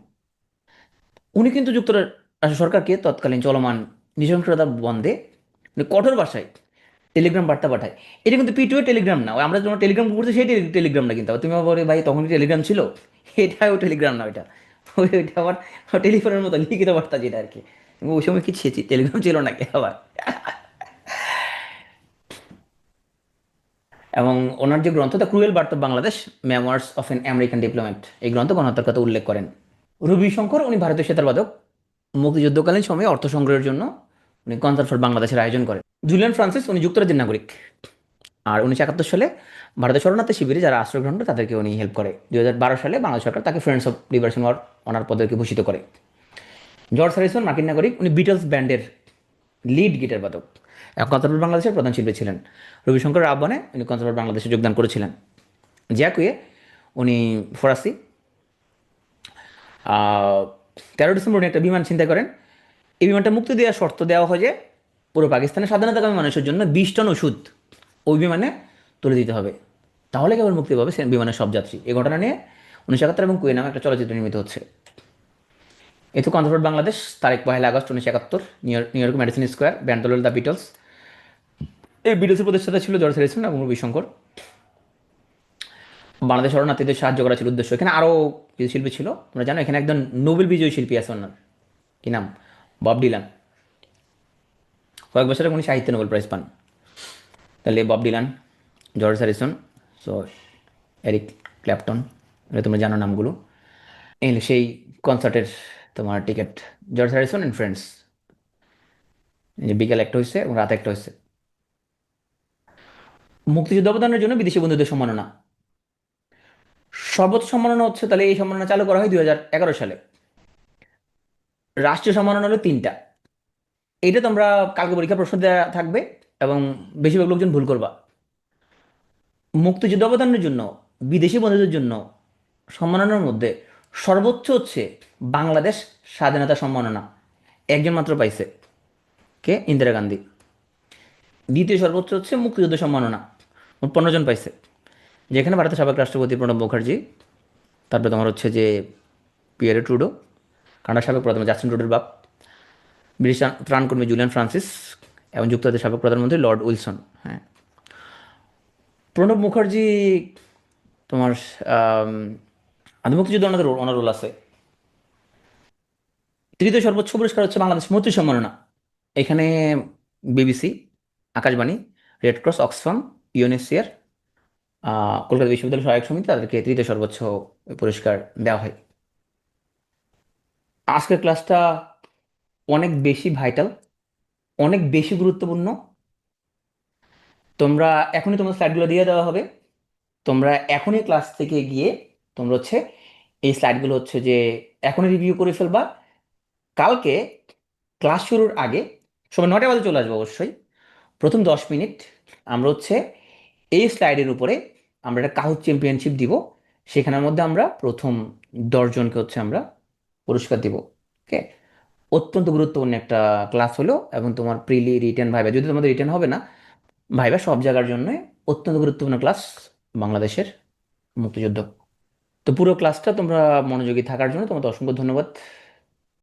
উনি কিন্তু যুক্তরাষ্ট্র সরকারকে তৎকালীন চলমান নৃশংসতা বন্ধে উনি কঠোর ভাষায় টেলিগ্রাম বার্তা পাঠায়। এটা কিন্তু পিটুয়ে টেলিগ্রাম না, ওই আমরা যখন টেলিগ্রাম করছি সেই টেলিগ্রাম না কিন্তু, আবার তুমি আবার বলে, ভাই তখন টেলিগ্রাম ছিল, এটাও টেলিগ্রাম না ওইটা, ওইটা আবার টেলিফোনের মতো লিখিত বার্তা যেটা আর কি। ওই সময় কি টেলিগ্রাম ছিল নাকি আবার। এবং ওনার যে গ্রন্থ the cruel birth of Bangladesh, memoirs of N American diplomat, এই গ্রন্থ গণহত্যার কথা উল্লেখ করেন। রবি শঙ্কর, উনি ভারতীয় সেতারবাদক, মুক্তিযুদ্ধকালীন সময়ে অর্থ সংগ্রহের জন্য উনি কনসার্ট ফর বাংলাদেশের আয়োজন করেন। জুলিয়ান ফ্রান্সিস, উনি যুক্তরাজ্যের নাগরিক, আর 1971 সালে ভারতের শরণার্থী শিবিরে যারা আশ্রয় গ্রহণ করে তাদেরকে উনি হেল্প করে। 2012 সালে বাংলাদেশ সরকার তাকে friends of liberation war honour পদকে ভূষিত করে। জর্জ হ্যারিসন, মার্কিন নাগরিক, উনি বিটলস ব্যান্ডের লিড গিটার বাদক, কনসার্ট বাংলাদেশের প্রধান শিল্পী ছিলেন। রবিশঙ্করের আহ্বানে উনি কনসার্ট বাংলাদেশে যোগদান করেছিলেন। জ্যাকুয়ে, উনি ফরাসি, 13 ডিসেম্বর উনি একটা বিমান ছিনতাই করেন। এই বিমানটা মুক্তি দেওয়ার শর্ত দেওয়া হয় যে পুরো পাকিস্তানের স্বাধীনতাকামী মানুষের জন্য 20 টন ওষুধ ওই বিমানে তুলে দিতে হবে, তাহলে কেবল মুক্তি পাবে সে বিমানের সব যাত্রী। এই ঘটনা নিয়ে 1971 এবং কুয়ে নামে একটা চলচ্চিত্র নির্মিত হচ্ছে। এই তো কনসার্ট বাংলাদেশ, তারিখ 1 August 1971, new York medicine square, band দল দ্য বিটলস। এই বিটলসের প্রতিষ্ঠাতা ছিল জর্জ হ্যারিসন এবং রবি শঙ্কর। বাংলাদেশ শরণার্থীদের সাহায্য করা ছিল উদ্দেশ্য। এখানে আরও কিছু শিল্পী ছিল, তোমরা জানো এখানে একজন নোবেল বিজয়ী শিল্পী আছে ওনার, কি নাম, বব ডিলান। কয়েক বছর আগে উনি সাহিত্য নোবেল প্রাইজ পান। তাহলে Bob Dylan, George Harrison, so Eric Clapton, এটা তোমরা জানো নামগুলো। এই হলো সেই কনসার্টের তোমার ticket, George Harrison and friends. যে বিকেল একটা হয়েছে এবং রাত একটা হয়েছে। মুক্তিযুদ্ধ অবদানের জন্য বিদেশি বন্ধুদের সম্মাননা, সর্বোচ্চ সম্মাননা হচ্ছে, তাহলে এই সম্মাননা চালু করা হয় 2011 সালে। রাষ্ট্রীয় সম্মাননা হলো 3টা। এইটা তোমরা কালকে পরীক্ষা প্রশ্ন দেওয়া থাকবে এবং বেশিরভাগ লোকজন ভুল করবা। মুক্তিযুদ্ধ অবদানের জন্য বিদেশি বন্ধুদের জন্য সম্মাননার মধ্যে সর্বোচ্চ হচ্ছে বাংলাদেশ স্বাধীনতা সম্মাননা, একজন মাত্র পাইছে, কে, ইন্দিরা গান্ধী। দ্বিতীয় সর্বোচ্চ হচ্ছে মুক্তিযুদ্ধ সম্মাননা, মোট 15 জন পাইছে, যেখানে ভারতের সাবেক রাষ্ট্রপতি প্রণব মুখার্জি, তারপরে তোমার হচ্ছে যে পিয়ারে ট্রুডো, কানাডার সাবেক প্রধান জাস্টিন ট্রুডোর বাপ, ব্রিটিশ ত্রাণকর্মী জুলিয়ান ফ্রান্সিস, এবং যুক্তরাজ্যের সাবেক প্রধানমন্ত্রী লর্ড উইলসন। হ্যাঁ, প্রণব মুখার্জি তোমার আম, আদি মুক্তিযুদ্ধ ওনাদের ওনার রোল আছে। তৃতীয় সর্বোচ্চ পুরস্কার হচ্ছে বাংলাদেশ মৈত্রী সম্মাননা। এখানে BBC, Akashvani, red cross, Oxfam, UNSCR, Kolkata বিশ্ববিদ্যালয় সহায়ক সমিতি, তাদেরকে তৃতীয় সর্বোচ্চ পুরস্কার দেওয়া হয়। আজকের ক্লাসটা অনেক বেশি ভাইটাল, অনেক বেশি গুরুত্বপূর্ণ। তোমরা এখনই তোমার স্লাইডগুলো দিয়ে দেওয়া হবে, তোমরা এখনই ক্লাস থেকে গিয়ে তোমরা হচ্ছে এই স্লাইডগুলো হচ্ছে যে এখনই রিভিউ করে ফেলবা। কালকে ক্লাস শুরুর আগে সবাই 9টা বাজে চলে আসবো অবশ্যই। প্রথম 10 মিনিট আমরা হচ্ছে এই স্লাইডের উপরে আমরা একটা কাহুত চ্যাম্পিয়নশিপ দিব, সেখানের মধ্যে আমরা প্রথম 10 জনকে হচ্ছে আমরা পুরস্কার দিব। ওকে, অত্যন্ত গুরুত্বপূর্ণ একটা ক্লাস হলো, এবং তোমার প্রিলি রিটেন ভাইবা, যদি তোমাদের রিটেন হবে না, ভাইবা সব জায়গার জন্য অত্যন্ত গুরুত্বপূর্ণ ক্লাস বাংলাদেশের মুক্তিযুদ্ধ। তো পুরো ক্লাসটা তোমরা মনোযোগী থাকার জন্য তোমাদের অসংখ্য ধন্যবাদ।